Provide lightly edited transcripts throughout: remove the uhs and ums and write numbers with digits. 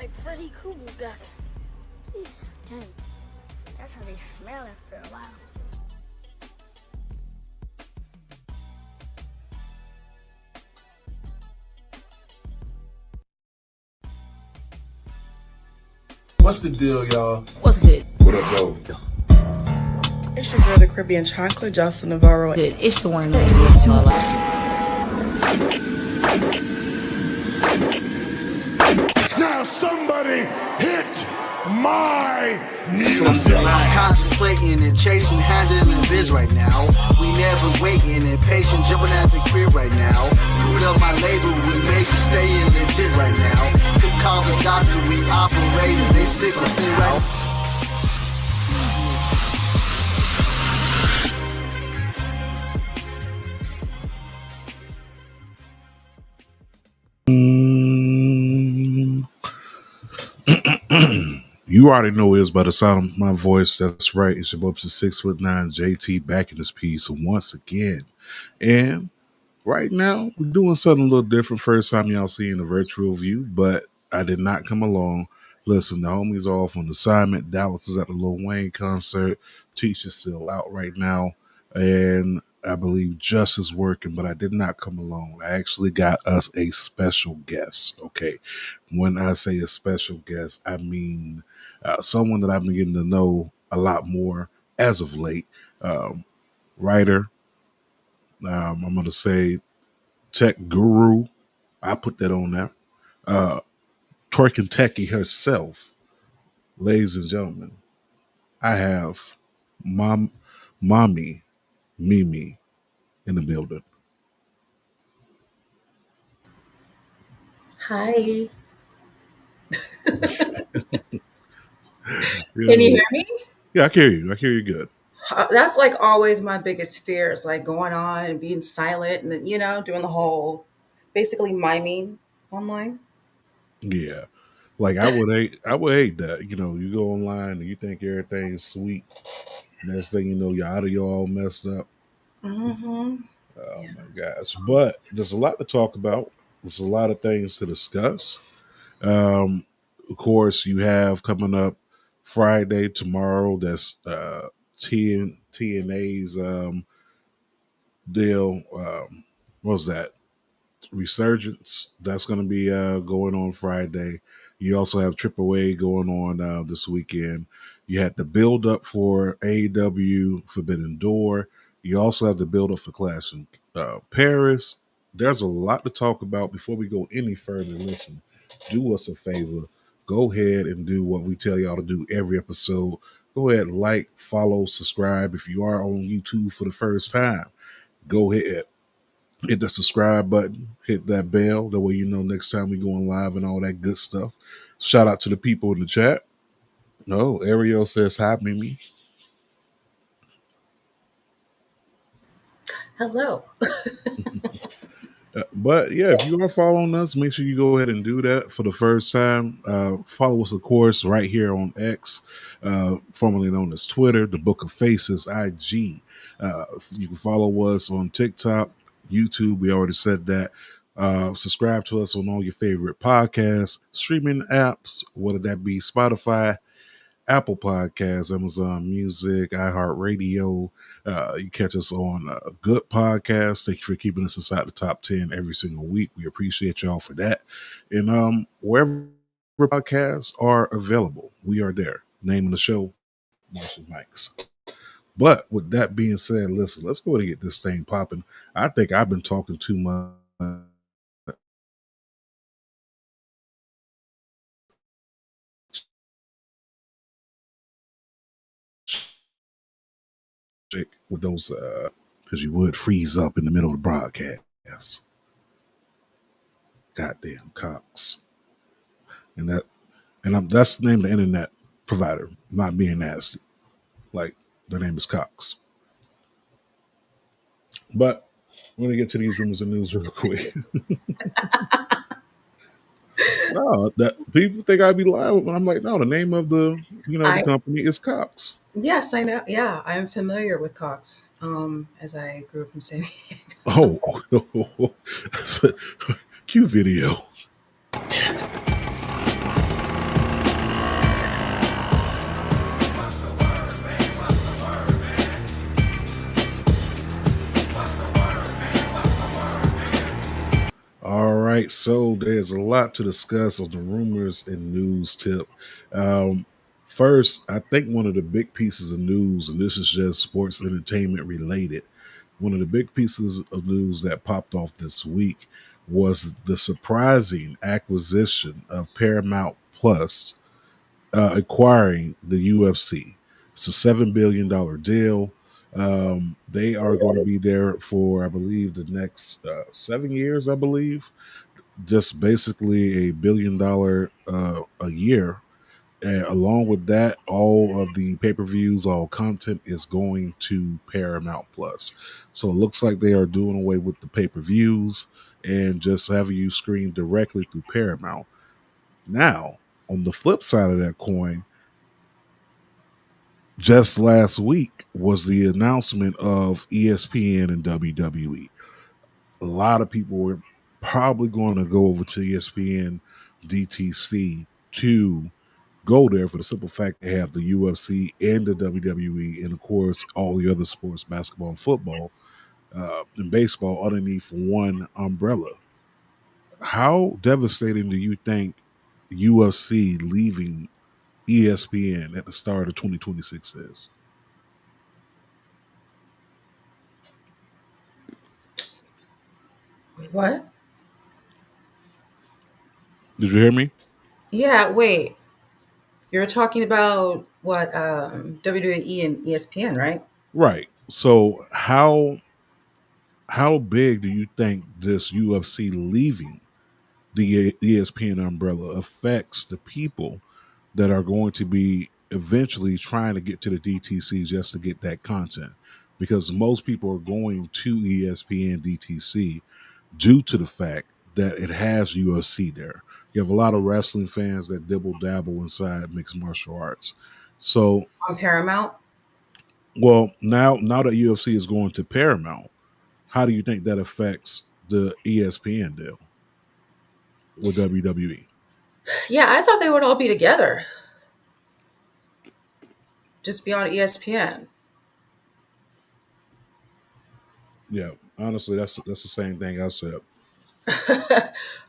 like Freddy Krueger got him. He stink. That's how they smell after a while. What's the deal, y'all? What's good? What up, though? It's your girl, the Caribbean Chocolate, Jocelyn Navarro. Good. It's the one that makes all Now somebody hit my music. I'm contemplating and chasing, handling biz right now. We never waiting and patient, jumping at the crib right now. Food up my label, we make it staying legit right now. Could call the doctor, we operating, they sick, I say right. You already know it's by the sound of my voice. That's right. It's your boy, 6'9" JT, back in this piece once again. And right now, we're doing something a little different. First time y'all seeing the virtual view, but I did not come along. Listen, the homies are off on assignment. Dallas is at the Lil Wayne concert. Teacher's still out right now. And I believe Just is working, but I did not come along. I actually got us a special guest. Okay. When I say a special guest, I mean someone that I've been getting to know a lot more as of late. Writer, I'm going to say tech guru. I put that on there. Twerking techie herself. Ladies and gentlemen, I have mommy Mimi in the building. Hi. Yeah. Can you hear me? Yeah, I hear you. I hear you good. That's like always my biggest fear is like going on and being silent and then, doing the whole basically miming online. Yeah. Like I would hate that. You know, you go online and you think everything's sweet. Next thing you know, your audio all messed up. Mm-hmm. Oh Yeah. my gosh. But there's a lot to talk about. There's a lot of things to discuss. Of course, you have coming up Friday tomorrow. That's TNA's deal. What was that? Resurgence. That's going to be going on Friday. You also have AAA going on this weekend. You had the build up for AEW Forbidden Door. You also have the build up for Clash in Paris. There's a lot to talk about. Before we go any further, listen, do us a favor. Go ahead and do what we tell y'all to do every episode. Go ahead, like, follow, subscribe. If you are on YouTube for the first time, go ahead, hit the subscribe button, hit that bell. That way you know next time we going live and all that good stuff. Shout out to the people in the chat. No, Ariel says hi, Mimi. Hello. But yeah, if you are following us, make sure you go ahead and do that for the first time. Follow us, of course, right here on X, formerly known as Twitter, the Book of Faces, IG. You can follow us on TikTok, YouTube. We already said that. Subscribe to us on all your favorite podcasts, streaming apps, whether that be Spotify, Apple Podcasts, Amazon Music, iHeartRadio. You catch us on a good podcast. Thank you for keeping us inside the top 10 every single week. We appreciate y'all for that. And wherever podcasts are available, we are there. Name of the show, Marshall Mikes. But with that being said, listen, let's go ahead and get this thing popping. I think I've been talking too much with those, because you would freeze up in the middle of the broadcast. Goddamn Cox. That's the name of the internet provider, not being nasty. Like, their name is Cox. But we're gonna get to these rumors and news real quick. No, that people think I'd be lying, but I'm like, no, the name of the the I company is Cox. Yes, I know. Yeah, I am familiar with Cox. As I grew up in San Diego. Oh, that's a cue video. right, so there's a lot to discuss on the rumors and news tip. Um, First, I think one of the big pieces of news, and this is just sports entertainment related, one of the big pieces of news that popped off this week was the surprising acquisition of Paramount Plus acquiring the UFC. It's a $7 billion deal. They are going to be there for, I believe, the next 7 years. I believe, just basically $1 billion a year. And along with that, all of the pay per views, all content is going to Paramount Plus. So it looks like they are doing away with the pay per views and just having you stream directly through Paramount. Now, on the flip side of that coin, just last week was the announcement of ESPN and WWE. A lot of people were probably going to go over to ESPN DTC to go there for the simple fact they have the UFC and the WWE, and of course all the other sports, basketball and football, and baseball underneath one umbrella. How devastating do you think UFC leaving ESPN at the start of 2026 is? Wait, what? Did you hear me? Yeah, wait. You're talking about what WWE and ESPN, right? Right. So how big do you think this UFC leaving the ESPN umbrella affects the people that are going to be eventually trying to get to the DTC just to get that content? Because most people are going to ESPN DTC due to the fact that it has UFC there. You have a lot of wrestling fans that dibble dabble inside mixed martial arts. So, On Paramount. well, now that UFC is going to Paramount, how do you think that affects the ESPN deal with WWE? Yeah, I thought they would all be together. Just be on ESPN. Yeah, honestly, that's the same thing I said.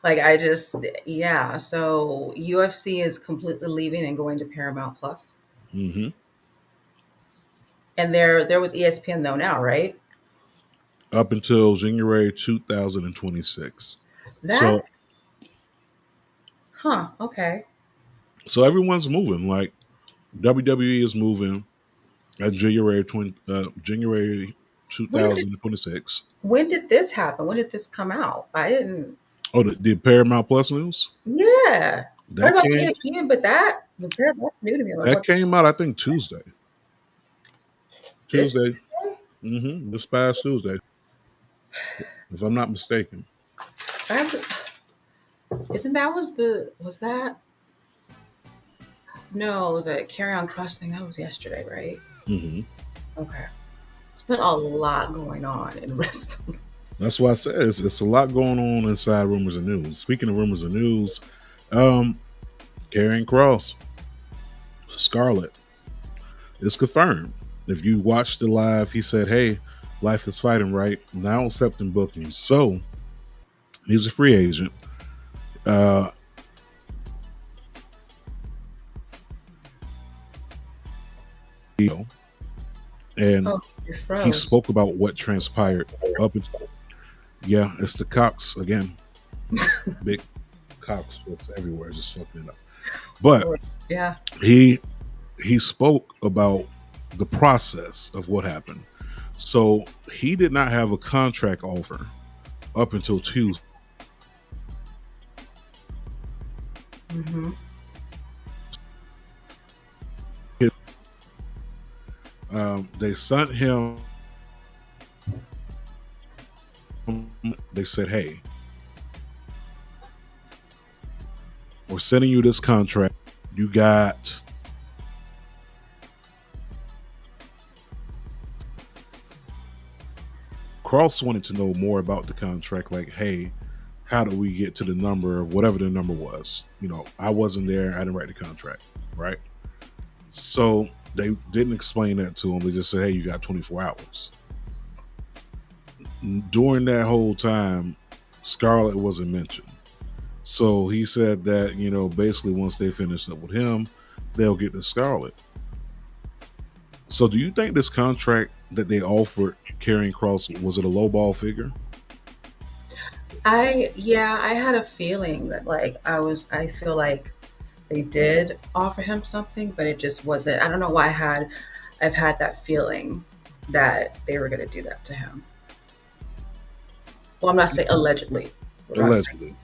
Like I just yeah. So UFC is completely leaving and going to Paramount Plus. Hmm. And they're with ESPN though now, right? Up until January 2026. So That's huh, okay. so everyone's moving. Like WWE is moving at January When did 2026. when did this happen? When did this come out? I didn't Oh, the Paramount Plus news yeah. Heard that about came ESPN, but the Paramount that's new to me. I'm like, that what came out, I think Tuesday. this Tuesday. This past Tuesday, if I'm not mistaken. I, isn't that was that no, the Carry On Cross thing, that was yesterday, right? Hmm. Okay. It's been a lot going on in wrestling. That's why I said it's a lot going on inside rumors and news. Speaking of rumors and news, um, Karrion Cross, Scarlett, it's confirmed. If you watched the live, he said, "Hey, life is fighting right now, accepting bookings." So he's a free agent. Uh, and Oh, you he froze. spoke about what transpired up. Yeah, it's the Cox again. Big Cox was everywhere, just fucking it up. But Yeah. he he spoke about the process of what happened. So he did not have a contract offer up until Tuesday. Hmm. They sent him. They said, "Hey, we're sending you this contract. You got." Cross wanted to know more about the contract. Like, hey, how do we get to the number of whatever the number was? I wasn't there. I didn't write the contract, right? So they didn't explain that to him. They just said, "Hey, you got 24 hours." During that whole time, Scarlett wasn't mentioned. So he said that, basically once they finish up with him, they'll get to Scarlet. So do you think this contract that they offered Karrion Cross, was it a lowball figure? I had a feeling that I feel like they did offer him something, but it just wasn't. I don't know why I've had that feeling that they were going to do that to him. Well, I'm not saying allegedly. Allegedly.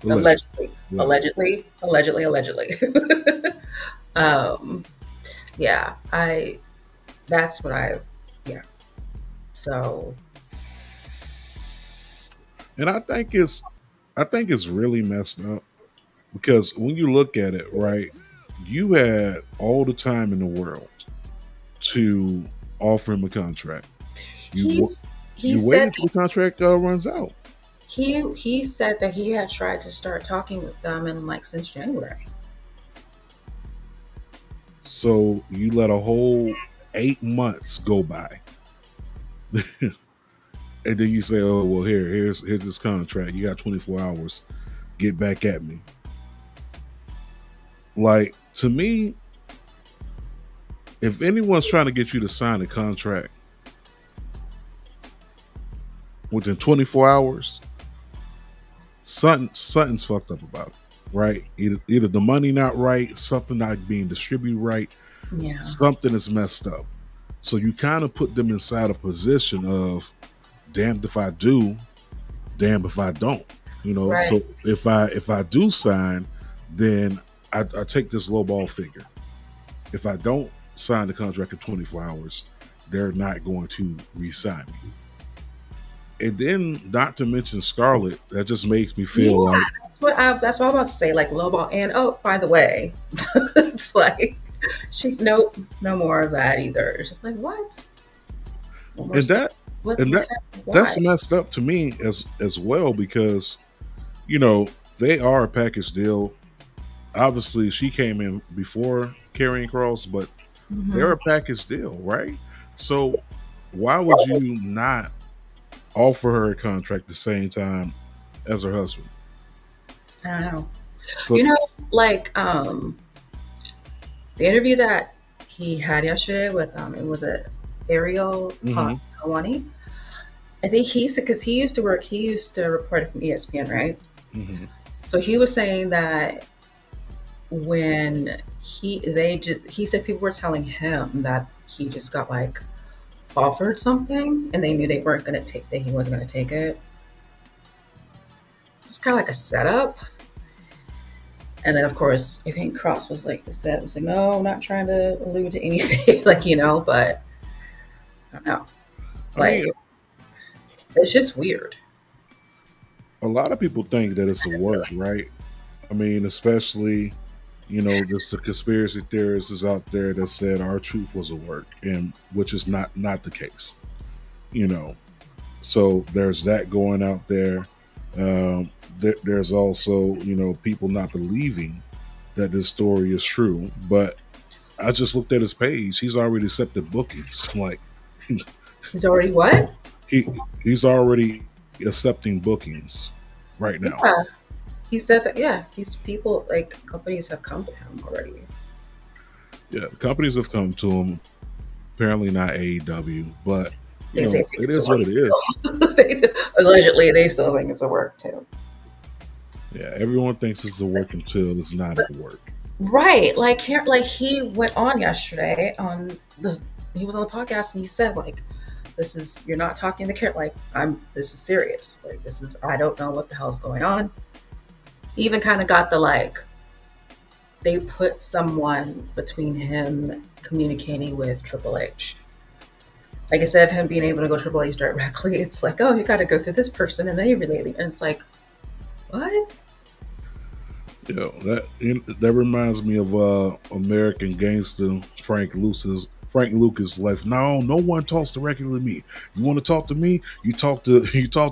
Allegedly. um, yeah, that's what yeah. So, And I think it's really messed up because when you look at it, right, you had all the time in the world to offer him a contract. You he you said waited till the contract runs out. he said that he had tried to start talking with them in since January. So you let a whole 8 months go by. And then you say, "Oh well, here's this contract. You got 24 hours. Get back at me." Like, to me, if anyone's trying to get you to sign a contract within 24 hours, something's fucked up about it, right? Either the money not right, something not being distributed right, Yeah. something is messed up. So you kind of put them inside a position of damned if I do, damned if I don't. Right. So if I do sign, then I take this low ball figure. If I don't sign the contract in 24 hours, they're not going to re-sign me. And then, not to mention Scarlett, that just makes me feel like that's what I'm about to say. Like lowball, and by the way, it's like no more of that either. It's just like what? and that What, and what, that's why? messed up to me as well because they are a package deal. Obviously, she came in before Karrion Cross, but they're a package deal, right? So why would you not offer her a contract the same time as her husband? I don't know. So The interview that he had yesterday with it was Ariel Mhm. Helwani. I think he said because he used to report it from ESPN, right? Mhm. So he was saying that when he said people were telling him that he just got offered something and they knew they weren't going to take that he wasn't going to take it. It's kind of like a setup. And then of course I think Cross was like no, I'm not trying to allude to anything but I don't know. I mean, It's just weird. a lot of people think that it's a work, right? I mean, especially, just the conspiracy theorists is out there that said our truth was a work, and which is not the case. So there's that going out there. There's also, people not believing that this story is true. But I just looked at his page. He's already accepted bookings. Like, He's already what? he's already accepting bookings right now. Yeah. He said that, yeah, he's people companies have come to him already. Yeah, companies have come to him. Apparently not AEW, but it is what it is. Allegedly, they still think it's a work too. Yeah, everyone thinks it's a work until it's not at work. Right, he went on yesterday he was on the podcast and he said you're not talking to care this is serious. I don't know what the hell's going on. He even kind of got they put someone between him communicating with Triple H. Instead of him being able to go to Triple H directly, it's oh, you got to go through this person and then you relate it. And it's what? That reminds me of American Gangster Frank Lucas. No one talks directly to me. You want to talk to me? You talk to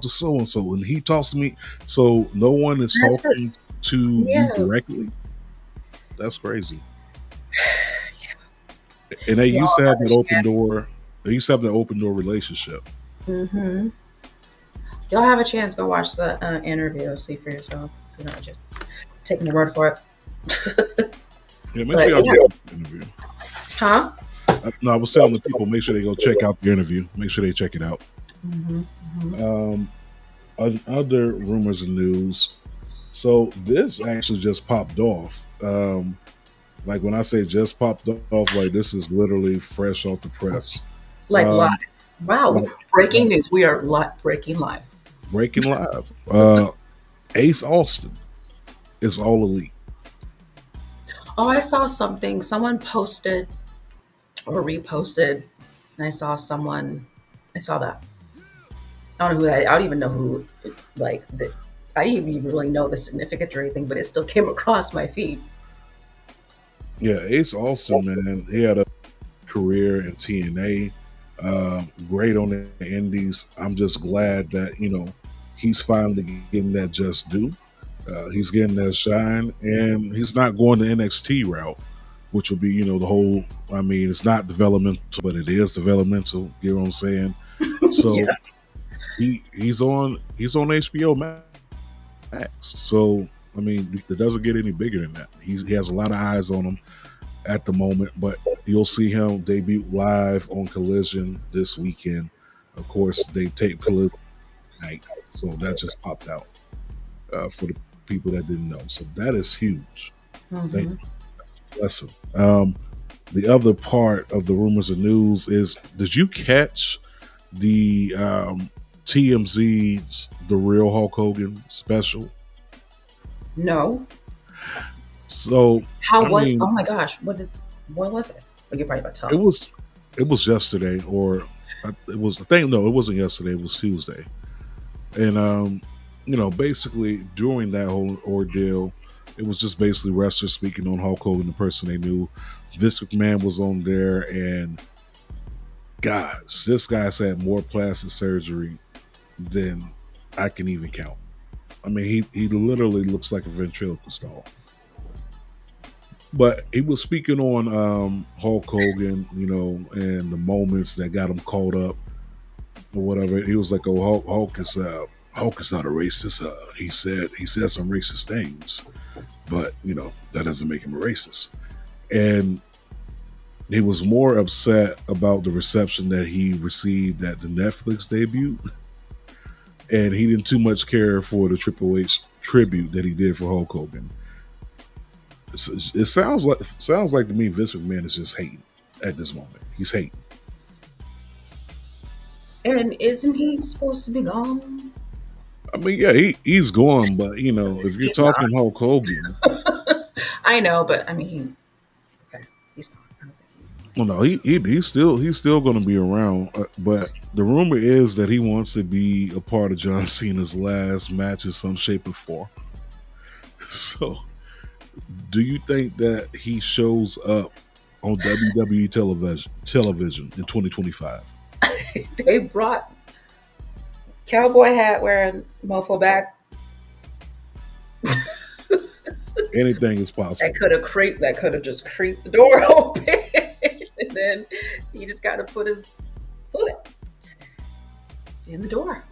so and so, and he talks to me. So no one is talking to you directly. That's crazy. And they used to have that open door. They used to have that open door relationship. Mm-hmm. Y'all have a chance, go watch the interview, see for yourself. Just taking your word for it. Yeah, make But sure y'all yeah. check out the interview. Huh? No, I was telling the people, make sure they go check out the interview. Make sure they check it out. Other rumors and news. So this actually just popped off. Like when I say just popped off, like this is literally fresh off the press. Like live. Wow. like- Breaking news. We are breaking live. Breaking live. Ace Austin is all elite. Oh, I saw something. Someone posted or reposted, and I saw that. I don't know who that. I don't even know who. Like, I didn't even really know the significance or anything, but it still came across my feed. Yeah, Ace Austin, man, he had a career in TNA. Great on the Indies. I'm just glad that he's finally getting that just due. He's getting that shine, and he's not going the NXT route, which will be the whole. I mean, it's not developmental, but it is developmental. You know what I'm saying? So Yeah. he's on HBO Max. So I mean, it doesn't get any bigger than that. He has a lot of eyes on him at the moment, but you'll see him debut live on Collision this weekend. Of course, they tape Collision night, so that just popped out for the people that didn't know. So that is huge. Thank you. That's a blessing. The other part of the rumors and news is: did you catch the TMZ's The Real Hulk Hogan special? No. So How was? Oh my gosh! What was it? Oh, you're probably about to tell. It was yesterday, or it was. I think no, it wasn't yesterday. It was Tuesday, and basically during that whole ordeal, it was just basically wrestlers speaking on Hulk Hogan, the person they knew. Vince McMahon was on there, and gosh, this guy's had more plastic surgery than I can even count. I mean, he literally looks like a ventriloquist doll. But he was speaking on Hulk Hogan, and the moments that got him caught up or whatever. He was like, "Oh, Hulk is not a racist. He said some racist things, but that doesn't make him a racist." And he was more upset about the reception that he received at the Netflix debut, and he didn't too much care for the Triple H tribute that he did for Hulk Hogan. It sounds like to me Vince McMahon is just hating at this moment. He's hating. And isn't he supposed to be gone? I mean, yeah, he's gone, but if you're talking Hulk Hogan, I know, but I mean, he's not. well, no, he's still going to be around. But the rumor is that he wants to be a part of John Cena's last match in some shape or form. So, do you think that he shows up on WWE television in 2025? They brought cowboy hat wearing mofo back. Anything is possible. That could have just creeped the door open, and then he just got to put his foot in the door.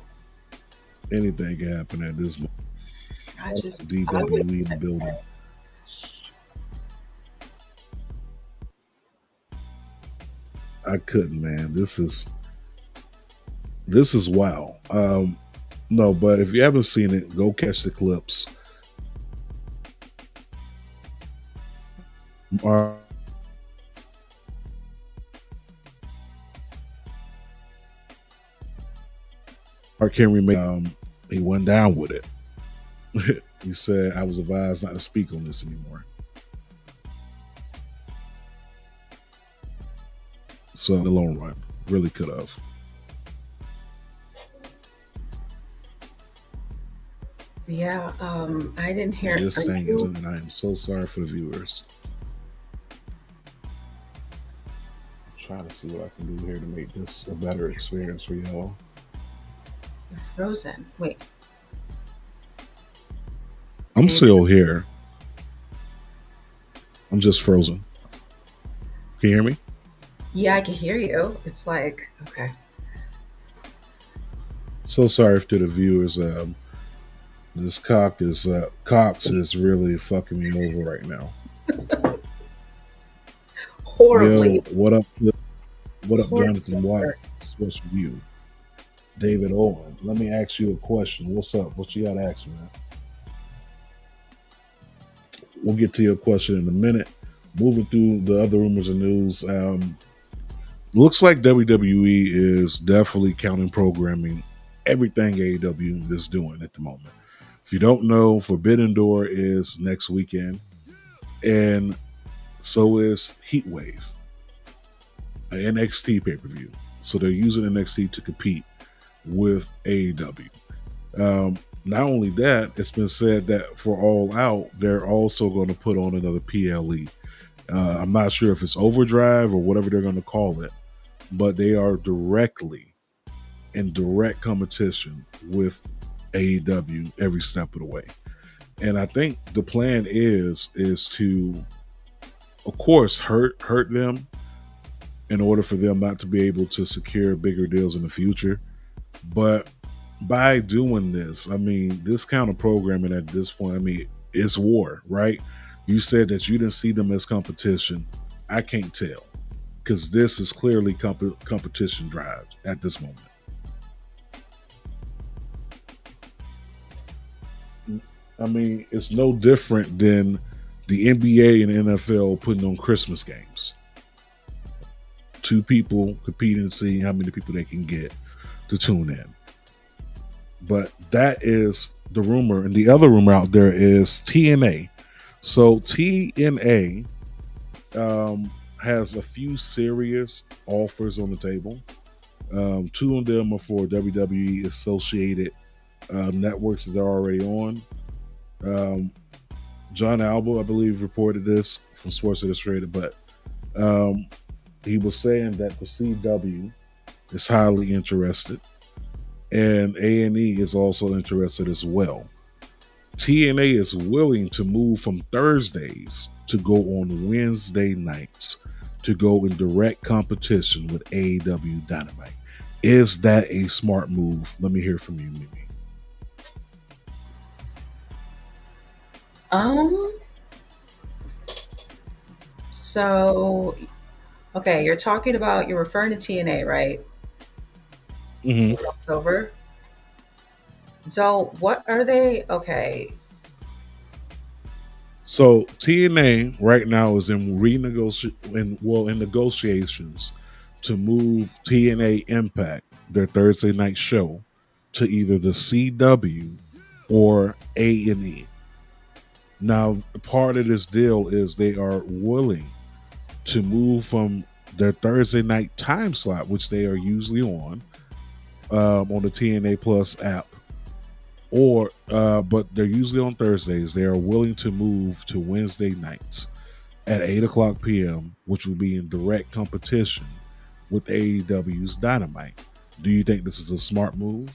Anything can happen at this moment. WWE in the building. I couldn't, man. This is wow. No, but if you haven't seen it, go catch the clips. Mark Henry he went down with it. He said, "I was advised not to speak on this anymore." So in the long run, really could have. Yeah, I didn't hear. Just saying it, and I am so sorry for the viewers. I'm trying to see what I can do here to make this a better experience for y'all. You're frozen. Wait. I'm still here. I'm just frozen. Can you hear me? Yeah, I can hear you. It's like, okay. So sorry to the viewers. This Cox is really fucking me over right now. Yo, Horribly. what up? What up, Horribly. Jonathan Watts? Special view. David Owen. Let me ask you a question. What's up? What you got to ask me, man? We'll get to your question in a minute. Moving through the other rumors and news. Looks like WWE is definitely counting programming everything AEW is doing at the moment. If you don't know, Forbidden Door is next weekend, and so is Heatwave, an NXT pay-per-view. So they're using NXT to compete with AEW. Not only that, it's been said that for All Out, they're also going to put on another PLE. I'm not sure if it's Overdrive or whatever they're going to call it, but they are directly in direct competition with AEW every step of the way. And I think the plan is to, of course, hurt them in order for them not to be able to secure bigger deals in the future. But by doing this, I mean, this kind of programming at this point, I mean, it's war, right? You said that you didn't see them as competition. I can't tell, because this is clearly competition drive at this moment. I mean, it's no different than the NBA and the NFL putting on Christmas games. Two people competing to see how many people they can get to tune in. But that is the rumor. And the other rumor out there is TNA. So TNA has a few serious offers on the table. Two of them are for WWE associated networks that they're already on. John Alba, I believe, reported this from Sports Illustrated, but he was saying that the CW is highly interested, and A&E is also interested as well. TNA is willing to move from Thursdays to go on Wednesday nights to go in direct competition with AEW Dynamite. Is that a smart move? Let me hear from you, Mimi. So, okay, you're referring to TNA, right? Mm-hmm. Crossover. So, what are they? Okay. So TNA right now is in negotiations to move TNA Impact, their Thursday night show, to either the CW or A&E. Now, part of this deal is they are willing to move from their Thursday night time slot, which they are usually on the TNA Plus app, but they're usually on Thursdays. They are willing to move to Wednesday nights at 8:00 p.m., which will be in direct competition with AEW's Dynamite. Do you think this is a smart move?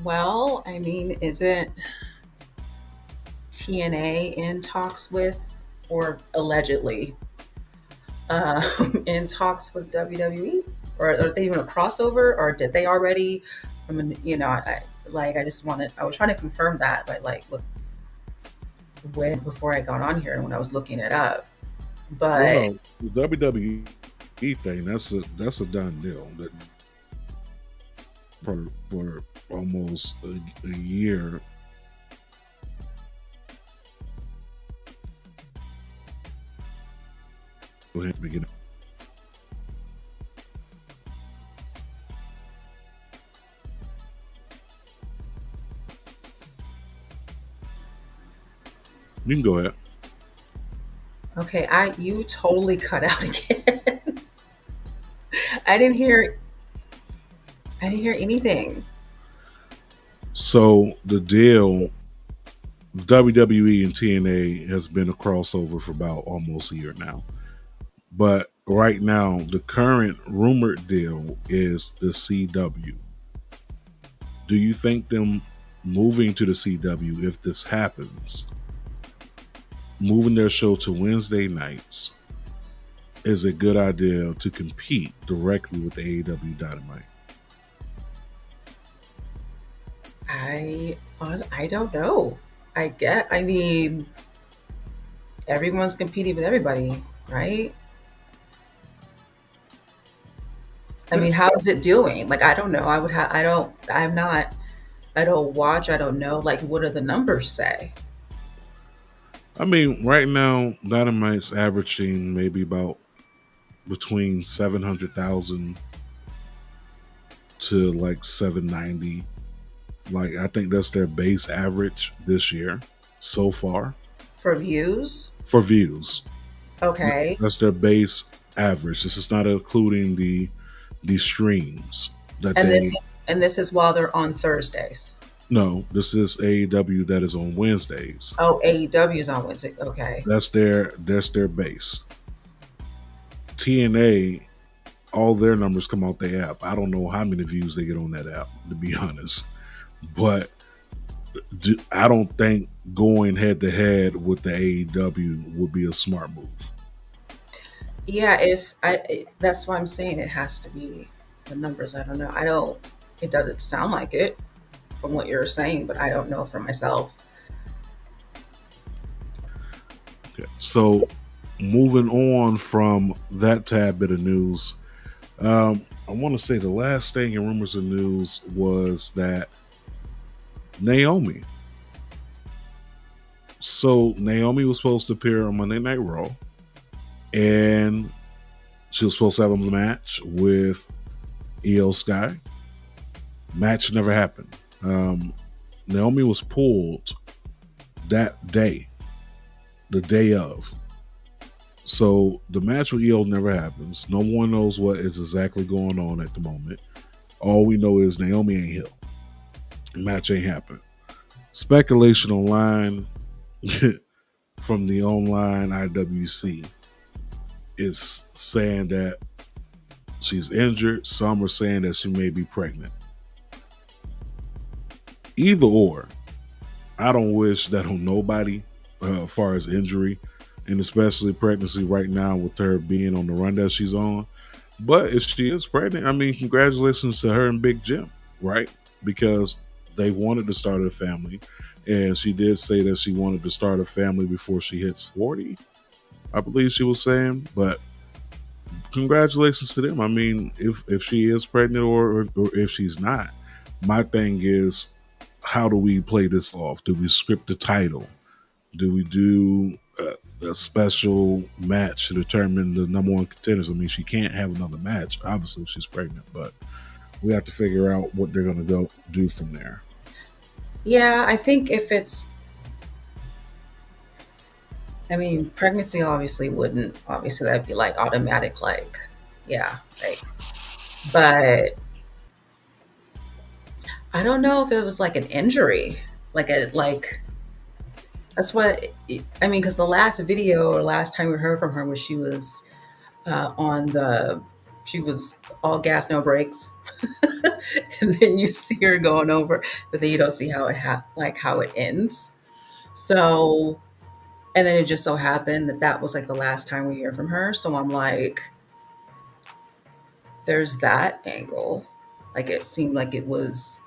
Well, I mean, isn't TNA in talks with, or allegedly in talks with WWE? Or are they even a crossover? Or did they already? I mean, I was trying to confirm that, but before I got on here and when I was looking it up. But Well, no, the WWE thing, that's a done deal. That for almost a year. Go ahead and begin. You can go ahead. okay, you totally cut out again. I didn't hear anything. So the deal, WWE and TNA has been a crossover for about almost a year now. But right now, the current rumored deal is the CW. Do you think them moving to the CW, if this happens, moving their show to Wednesday nights, is a good idea to compete directly with AEW Dynamite? I don't know. I mean, everyone's competing with everybody, right? I mean, how's it doing? Like, I don't know. I don't watch. I don't know. Like, what do the numbers say? I mean, right now, Dynamite's averaging maybe about between 700,000 to like 790. Like, I think that's their base average this year so far For views? for views. Okay. That's their base average. This is not including the streams that And they. this is while they're on Thursdays. No, this is AEW that is on Wednesdays. Oh, AEW is on Wednesday. Okay. That's their base. TNA, all their numbers come out the app. I don't know how many views they get on that app, to be honest. But I don't think going head to head with the AEW would be a smart move. Yeah, that's why I'm saying it has to be the numbers. I don't know. It doesn't sound like it from what you're saying, but I don't know for myself. Okay. So moving on from that tad bit of news, I want to say the last thing in rumors and news was that Naomi. So Naomi was supposed to appear on Monday Night Raw, and she was supposed to have a match with Io Sky. Match never happened. Naomi was pulled that day, the day of. So the match with Io never happens. No one knows what is exactly going on at the moment. All we know is Naomi ain't healed. The match ain't happened. Speculation online from the online IWC is saying that she's injured. Some are saying that she may be pregnant. Either or, I don't wish that on nobody as far as injury, and especially pregnancy right now with her being on the run that she's on. But if she is pregnant, I mean, congratulations to her and Big Jim, right? Because they wanted to start a family, and she did say that she wanted to start a family before she hits 40, I believe she was saying. But congratulations to them. I mean, if she is pregnant or if she's not, my thing is, how do we play this off? Do we script the title? Do we do a special match to determine the number one contenders? I mean, she can't have another match, obviously, if she's pregnant, but we have to figure out what they're going to go do from there. Yeah, I think pregnancy obviously that'd be like automatic, like, yeah, like, but I don't know if it was like an injury, that's what, I mean, because the last video or last time we heard from her was she was she was all gas, no brakes. And then you see her going over, but then you don't see how how it ends. So, and then it just so happened that was like the last time we hear from her. So I'm like, there's that angle. Like, it seemed like it was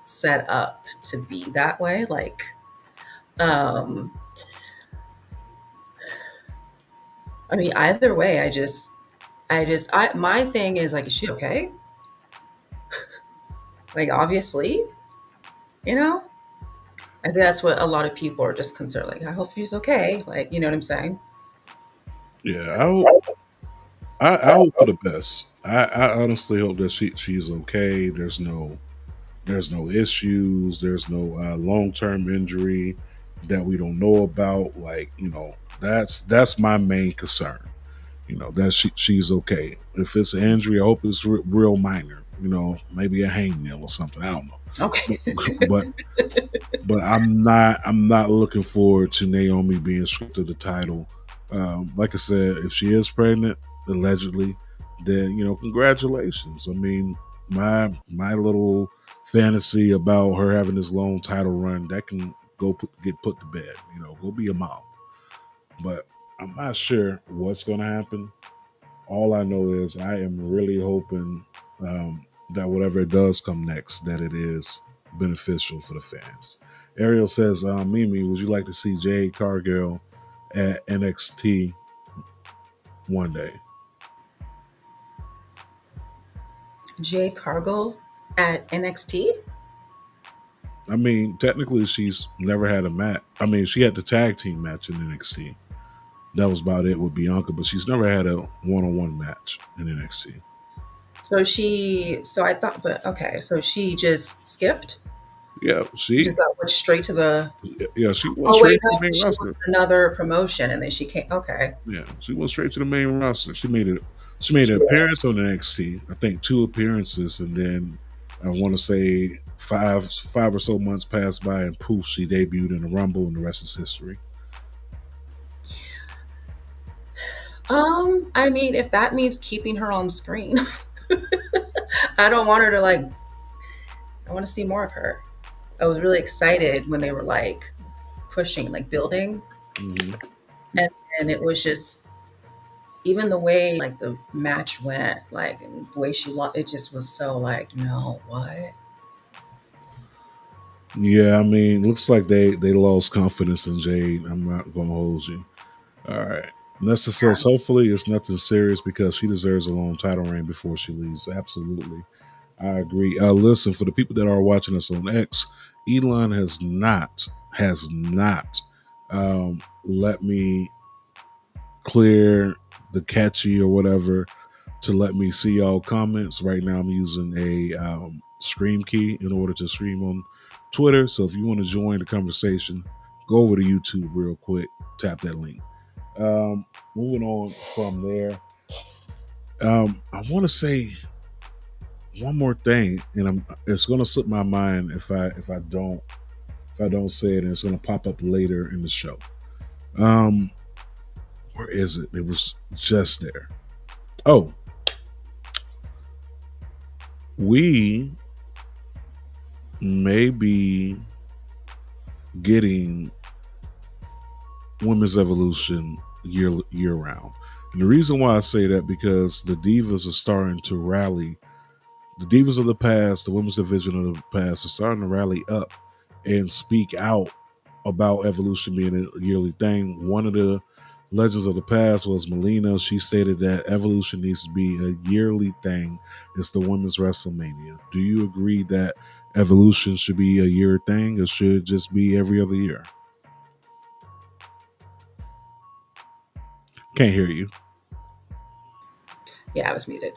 set up to be that way. Like, I mean, either way, my thing is like, is she okay? Like, obviously, I think that's what a lot of people are just concerned. Like, I hope she's okay. Like, you know what I'm saying? Yeah, I hope for the best. I honestly hope that she's okay. There's no issues. There's no long-term injury that we don't know about. Like, that's my main concern. That she's okay. If it's an injury, I hope it's real minor. Maybe a hangnail or something. I don't know. Okay. but I'm not looking forward to Naomi being stripped of the title. Like I said, if she is pregnant, allegedly, then congratulations. I mean, my little fantasy about her having this long title run, that can get put to bed. Go be a mom. But I'm not sure what's going to happen. All I know is I am really hoping that whatever it does come next, that it is beneficial for the fans. Ariel says, Mimi, would you like to see Jade Cargill at NXT one day? Jade Cargill at NXT? I mean, technically, she's never had a match. I mean, she had the tag team match in NXT. That was about it with Bianca, but she's never had a one-on-one match in NXT. So I thought, but okay, so she just skipped? Yeah, Just went straight to the. she went Oh, straight wait, to no, the main she roster. was another promotion and then she came. Okay. Yeah, she went straight to the main roster. She made an appearance on NXT. I think 2 appearances, and then I want to say five or so months passed by, and poof, she debuted in the Rumble, and the rest is history. I mean, if that means keeping her on screen, I don't want her to I want to see more of her. I was really excited when they were pushing, building. Mm-hmm. And it was just, even the way the match went, and the way she lost, it just was so no, what? Yeah, I mean, looks like they lost confidence in Jade. I'm not gonna hold you. All right. Nesta says, hopefully it's nothing serious because she deserves a long title reign before she leaves. Absolutely. I agree. Listen, for the people that are watching us on X, Elon has not let me clear the catchy or whatever to let me see y'all comments. Right now I'm using a stream key in order to stream on Twitter. So if you want to join the conversation, go over to YouTube real quick, tap that link. Moving on from there, I want to say one more thing, and it's going to slip my mind if I don't say it, and it's going to pop up later in the show. Where is it? It was just there. Oh, we may be getting Women's Evolution year round. And the reason why I say that, because the divas are starting to rally. The divas of the past, the women's division of the past, are starting to rally up and speak out about Evolution being a yearly thing. One of the legends of the past was Melina. She stated that Evolution needs to be a yearly thing. It's the women's WrestleMania. Do you agree that Evolution should be a year thing, or should it just be every other year? Can't hear you. Yeah, I was muted.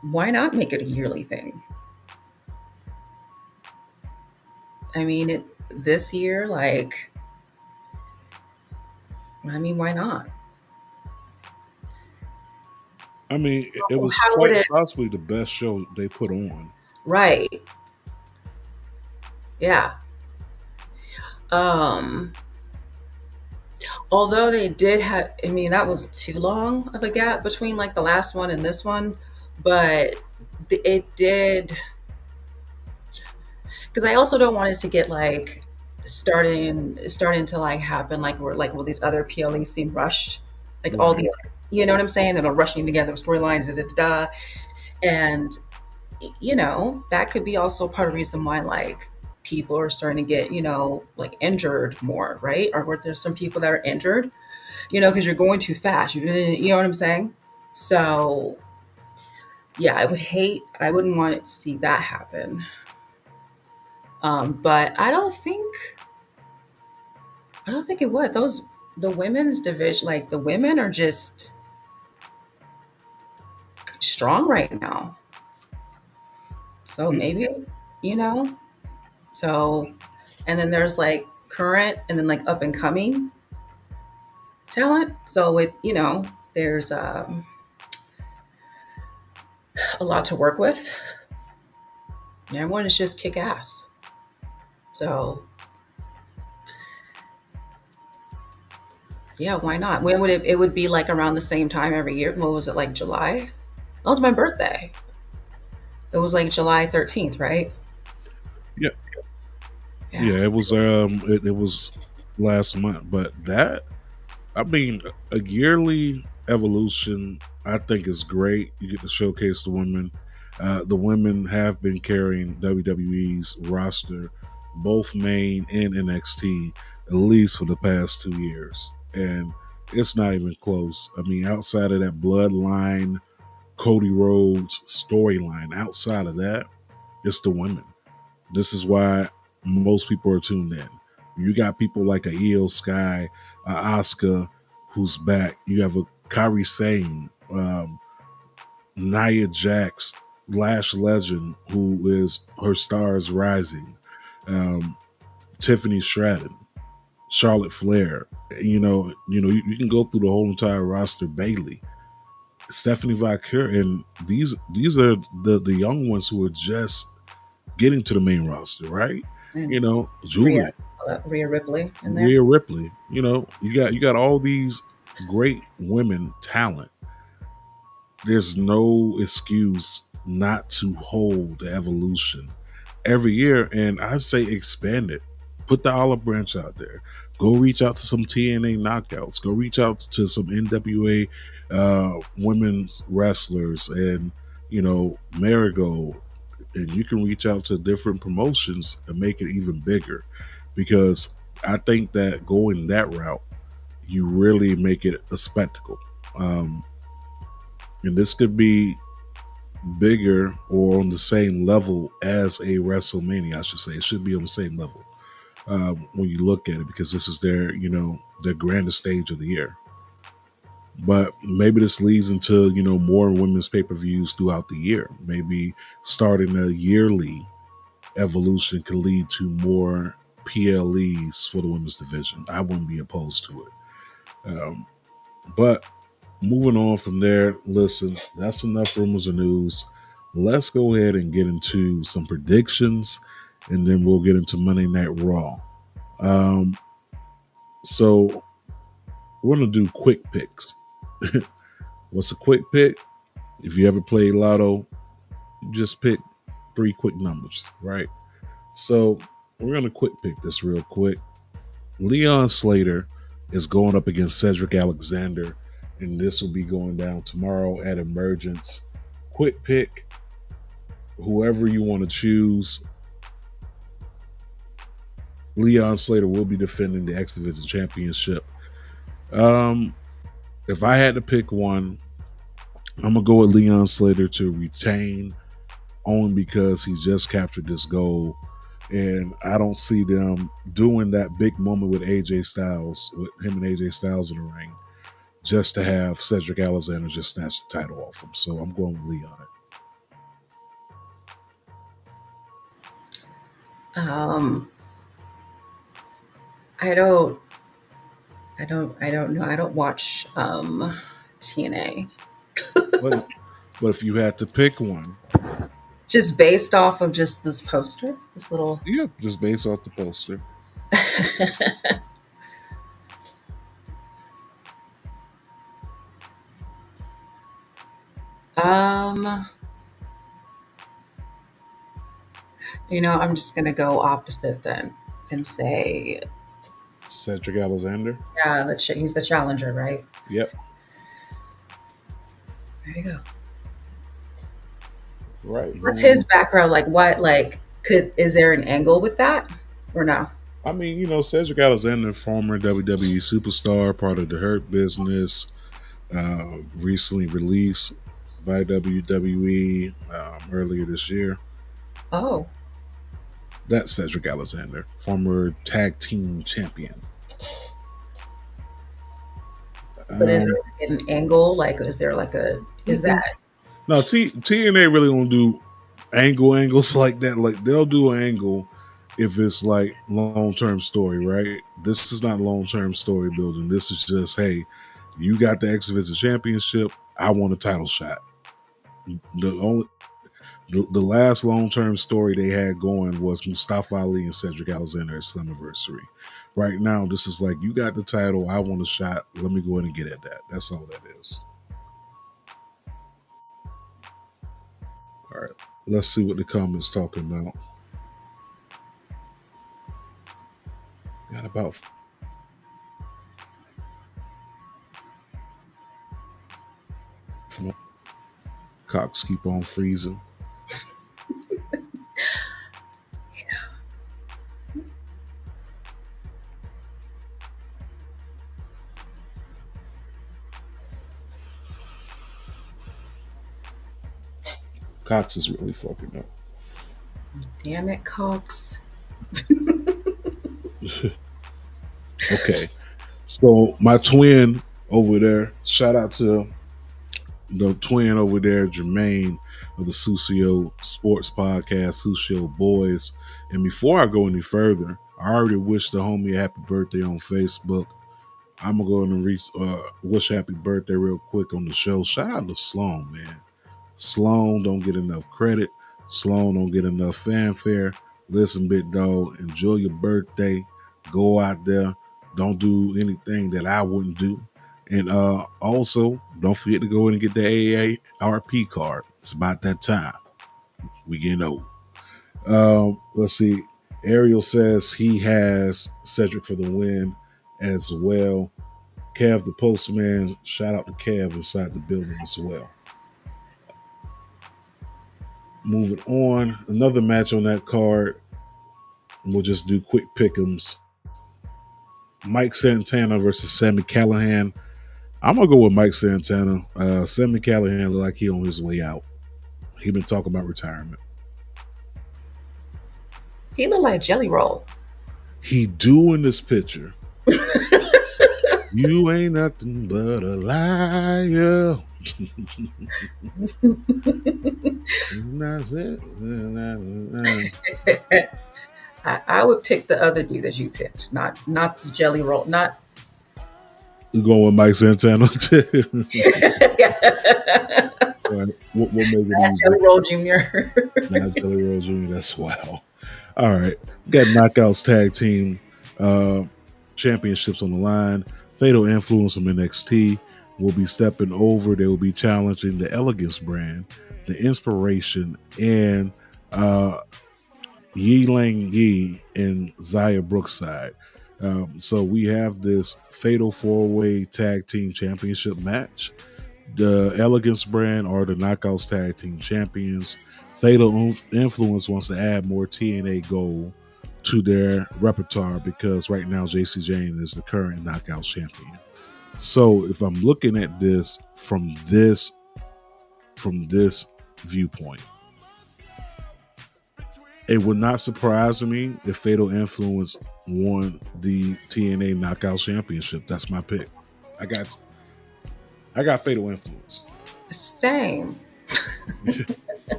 Why not make it a yearly thing? I mean, this year, why not? I mean, it was possibly the best show they put on. Right. Yeah. Although they did have, I mean, that was too long of a gap between the last one and this one, but it did, because I also don't want it to get starting to happen where these other PLEs seem rushed, all these, you know what I'm saying, that are rushing together storylines, and that could be also part of the reason why people are starting to get injured more, right? Or where there's some people that are injured, because you're going too fast, you know what I'm saying? So yeah, I wouldn't want it to see that happen. But I don't think it would. The women's division, the women are just strong right now. So maybe, so, and then there's current and then up and coming talent. So there's a lot to work with. Everyone is just kick ass. So yeah, why not? When would it would be around the same time every year. What was it, July? That was my birthday. It was July 13th, right? Yeah. Yeah, it was it was last month, but a yearly Evolution I think is great. You get to showcase the women. The women have been carrying WWE's roster, both main and NXT, at least for the past 2 years. And it's not even close. I mean, outside of that Bloodline, Cody Rhodes storyline, outside of that, it's the women. This is why most people are tuned in. You got people like a Io Sky, Asuka, who's back. You have a Kairi Sane, Nia Jax, Lash Legend, who is her stars rising. Um, Tiffany Stratton, Charlotte Flair. You can go through the whole entire roster. Bailey, Stephanie Valkyrie, and these are the young ones who are just getting to the main roster, right? And Julia, Rhea Ripley in there. Rhea Ripley. You got all these great women talent. There's no excuse not to hold the evolution every year, and I say expand it. Put the olive branch out there. Go reach out to some TNA knockouts. Go reach out to some NWA women's wrestlers, and Marigold, and you can reach out to different promotions and make it even bigger. Because I think that going that route, you really make it a spectacle. And this could be bigger or on the same level as a WrestleMania, I should say. It should be on the same level when you look at it, because this is their grandest stage of the year. But maybe this leads into, more women's pay-per-views throughout the year. Maybe starting a yearly evolution could lead to more PLEs for the women's division. I wouldn't be opposed to it. But moving on from there, listen, that's enough rumors and news. Let's go ahead and get into some predictions, and then we'll get into Monday Night Raw. So we're going to do quick picks. What's a quick pick? If you ever played Lotto, you just pick 3 quick numbers, right? So we're going to quick pick this real quick. Leon Slater is going up against Cedric Alexander, and this will be going down tomorrow at Emergence. Quick pick, whoever you want to choose. Leon Slater will be defending the X Division Championship. If I had to pick one, I'm going to go with Leon Slater to retain, only because he just captured this goal. And I don't see them doing that big moment with AJ Styles, with him and AJ Styles in the ring, just to have Cedric Alexander just snatch the title off him. So I'm going with Leon. I don't know. I don't watch TNA. But if you had to pick one, Just based off of just this poster, this little. yeah, just based off the poster. I'm just gonna go opposite then and say, Cedric Alexander. yeah, he's the challenger, right? Yep. There you go. Right. What's his background? Like, what? Like, is there an angle with that, or no? I mean, Cedric Alexander, former WWE superstar, part of the Hurt Business, recently released by WWE earlier this year. Oh, That's Cedric Alexander, former tag team champion. but is there an angle? Like, is there like is that? No, TNA really don't do angles like that. Like, they'll do an angle if it's like long-term story, right? This is not long-term story building. This is just, hey, you got the X Division Championship. I want a title shot. The last long-term story they had going was Mustafa Ali and Cedric Alexander at Slammiversary. Right now, this is like, you got the title. I want a shot. Let me go ahead and get at that. That's all that is. All right, let's see what the comments talking about. Got about Cox keep on freezing. Cox is really fucking up. Damn it, Cox. Okay. So my twin over there, shout out to the twin over there, Jermaine of the Susio Sports Podcast, Susio Boys. And before I go any further, I already wished the homie a happy birthday on Facebook. I'm gonna go in and wish happy birthday real quick on the show. Shout out to Sloan, man. Sloan don't get enough credit. Sloan don't get enough fanfare. Listen, big dog, enjoy your birthday. Go out there. Don't do anything that I wouldn't do. And also, don't forget to go in and get the AARP card. It's about that time. We getting old. Let's see. Ariel says he has Cedric for the win as well. Kev the postman, shout out to Kev inside the building as well. Moving on, another match on that card. We'll just do quick pick'ems. Mike Santana versus Sami Callihan. I'm gonna go with Mike Santana. Sami Callihan look like he on his way out. He been talking about retirement. He look like Jelly Roll. He do in this picture. You ain't nothing but a liar. I would pick the other dude that you picked, not the Jelly Roll, not. You going with Mike Santana? What make it easy? Jelly Roll Jr. Not Jelly Roll Jr. That's wow. All right, we got Knockouts Tag Team Championships on the line. Fatal Influence from NXT will be stepping over. They will be challenging the Elegance brand, the Inspiration, and Yi Lang Yi and Zaya Brookside. So we have this Fatal 4-Way Tag Team Championship match. The Elegance brand are the Knockouts Tag Team Champions. Fatal Influence wants to add more TNA Gold to their repertoire because right now JC Jane is the current Knockouts champion. So if I'm looking at this from this viewpoint, it would not surprise me if Fatal Influence won the TNA Knockout Championship. That's my pick. I got Fatal Influence. Same.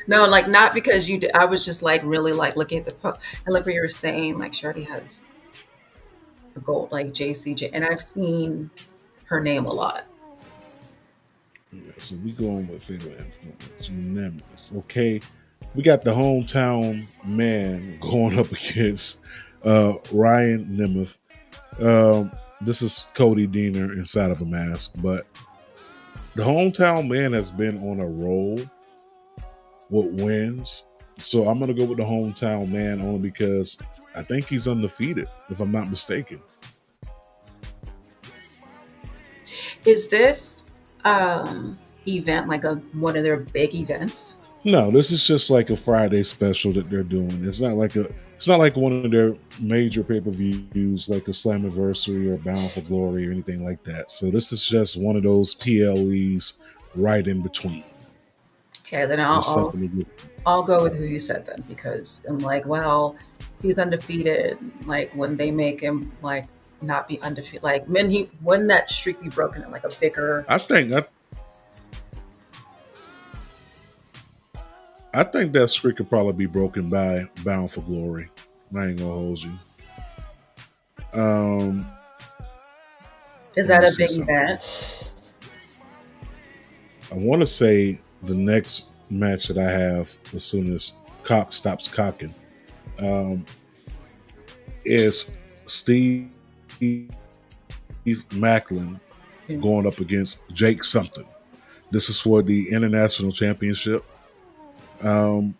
No, like not because you did. I was just like really like looking at the and like what you were saying, like she already has the gold, like JCJ, and I've seen her name a lot. Yeah, so we going with Fatal Influence. Unanimous. Okay. We got the hometown man going up against Ryan Nemeth. This is Cody Deaner inside of a mask, but the hometown man has been on a roll with wins. So I'm going to go with the hometown man only because I think he's undefeated, if I'm not mistaken. Is this event like one of their big events? No, this is just like a Friday special that they're doing. It's not like one of their major pay-per-views like a Slammiversary or Bound for Glory or anything like that. So this is just one of those PLEs right in between. Okay, then I'll go with who you said then, because I'm like, well, he's undefeated. Like when they make him like not be undefeated, like when that streak be broken at like a bigger. I think that streak could probably be broken by Bound for Glory. I ain't gonna hold you. Is that a big event? I want to say the next match that I have, as soon as Cox stops cocking, is Steve Macklin going up against Jake something. This is for the International Championship. I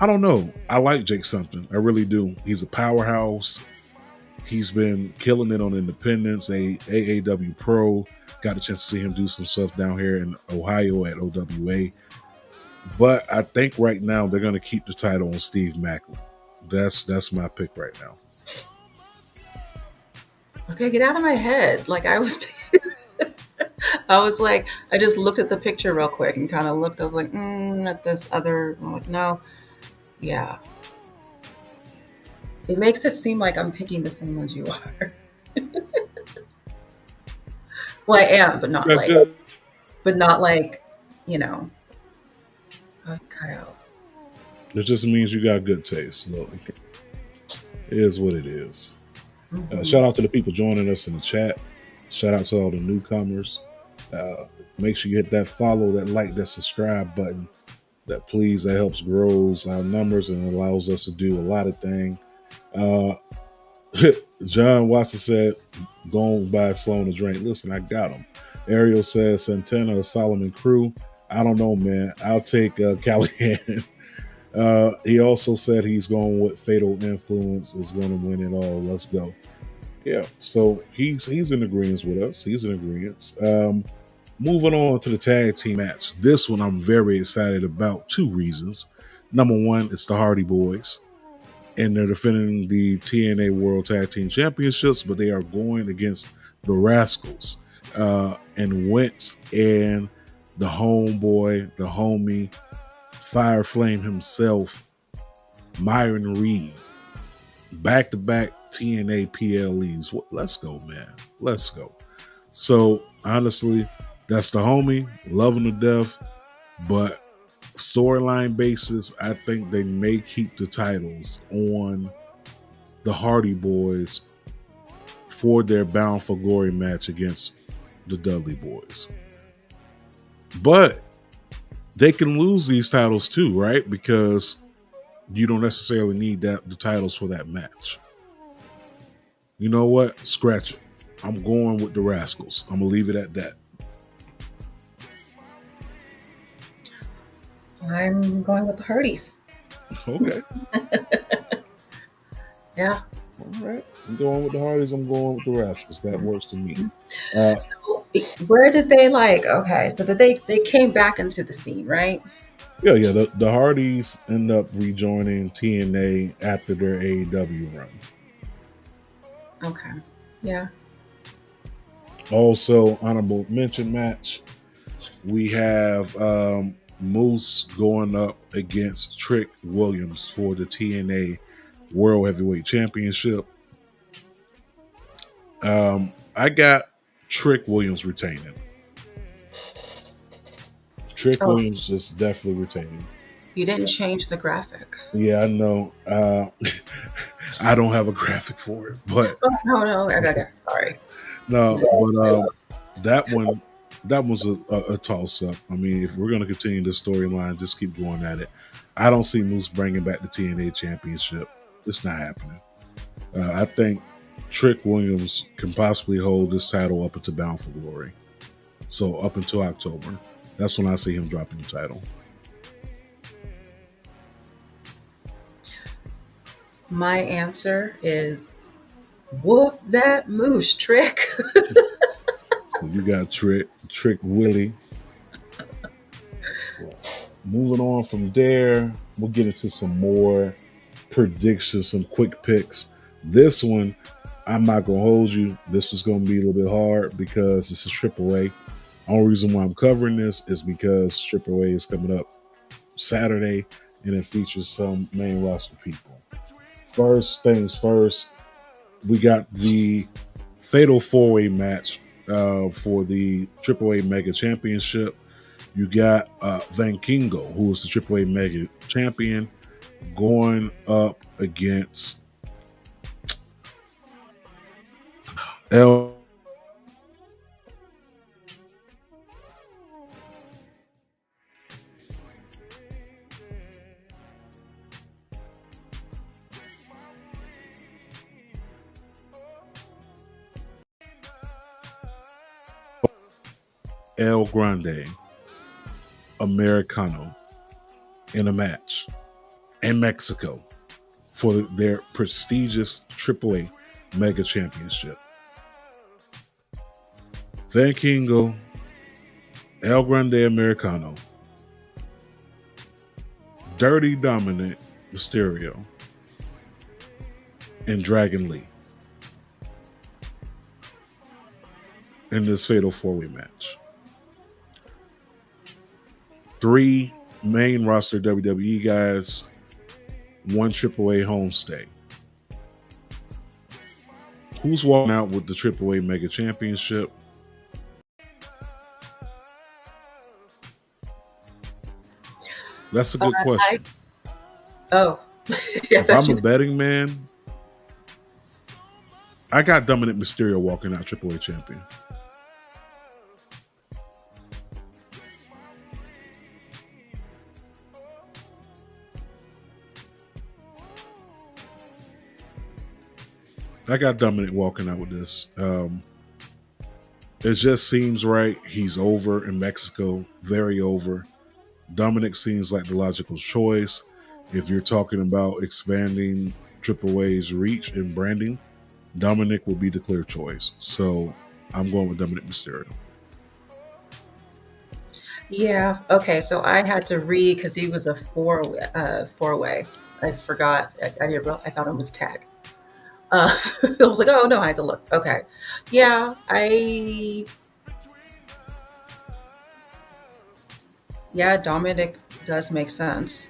don't know. I like Jake something. I really do. He's a powerhouse. He's been killing it on Independence, AAW Pro. Got a chance to see him do some stuff down here in Ohio at OWA. But I think right now they're going to keep the title on Steve Macklin. That's my pick right now. Okay, get out of my head. Like I was I was like, I just looked at the picture real quick and kind of looked. I was like, at this other. I'm like, no, yeah. It makes it seem like I'm picking the same ones you are. Well, I am, but not like, you know, cut out. It just means you got good taste. Look, it is what it is. Shout out to the people joining us in the chat. Shout out to all the newcomers. Make sure you hit that follow, that like, that subscribe button. That helps grows our numbers and allows us to do a lot of things. John Watson said, "Going by Sloan to drink." Listen, I got him. Ariel says, "Santana or Solomon Crew." I don't know, man. I'll take Callahan. He also said he's going with Fatal Influence is going to win it all. Let's go. Yeah, so he's in agreement with us. He's in agreement. Moving on to the tag team match. This one I'm very excited about. 2 reasons. Number one, it's the Hardy Boys, and they're defending the TNA World Tag Team Championships, but they are going against the Rascals. And Wentz and the homeboy, the homie, Fire Flame himself, Myron Reed. Back-to-back TNA PLEs. Let's go, man. Let's go. So, honestly, that's the homie. Love him to death. But storyline basis, I think they may keep the titles on the Hardy Boys for their Bound for Glory match against the Dudley Boys. But they can lose these titles too, right? Because you don't necessarily need the titles for that match. You know what? Scratch it. I'm going with the Rascals. I'm going to leave it at that. I'm going with the Hardys. Okay. Yeah. All right. I'm going with the Hardys. I'm going with the Rascals. That works to me. So where did they so they came back into the scene, right? Yeah. The Hardys end up rejoining TNA after their AEW run. Okay. Yeah. Also, honorable mention match. We have Moose going up against Trick Williams for the TNA World Heavyweight Championship. I got Trick Williams retaining. Williams is definitely retaining. You didn't change the graphic. Yeah, I know. I don't have a graphic for it, but no. Okay. Sorry. No, but that was a toss up. I mean, if we're going to continue this storyline, just keep going at it. I don't see Moose bringing back the TNA Championship. It's not happening. I think Trick Williams can possibly hold this title up until Bound for Glory. So up until October. That's when I see him dropping the title. My answer is whoop that Moose, Trick. So you got Trick Willie. Moving on from there, we'll get into some more predictions, some quick picks. This one, I'm not going to hold you. This is going to be a little bit hard because this is AAA. Only reason why I'm covering this is because AAA is coming up Saturday and it features some main roster people. First things first, we got the Fatal 4-Way match for the AAA Mega Championship. You got Van Kingo, who is the AAA Mega Champion, going up against El Grande Americano in a match in Mexico for their prestigious AAA Mega Championship. Van Kingo, El Grande Americano, Dirty Dominic Mysterio, and Dragon Lee in this Fatal 4-Way match. 3 main roster WWE guys, 1 AAA homestay. Who's walking out with the AAA Mega Championship? That's a good question. Yeah, If I'm a betting man, I got Dominic Mysterio walking out AAA champion. I got Dominic walking out with this. It just seems right. He's over in Mexico, very over. Dominic seems like the logical choice. If you're talking about expanding AAA's reach and branding, Dominic will be the clear choice. So I'm going with Dominic Mysterio. Yeah. Okay. So I had to read because he was a four-way. I forgot. I didn't. I thought it was tag. I was like, oh no, I had to look. Okay. Yeah. Dominic does make sense.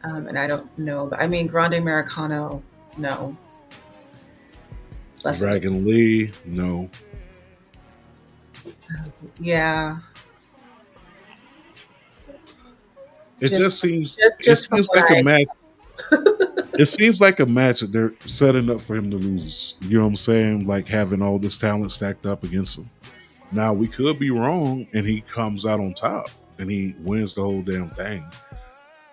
And I don't know, but I mean, Grande Americano, no. Dragon Lee, no. Yeah. It just seems like a match. It seems like a match that they're setting up for him to lose. You know what I'm saying? Like having all this talent stacked up against him. Now we could be wrong, and he comes out on top and he wins the whole damn thing.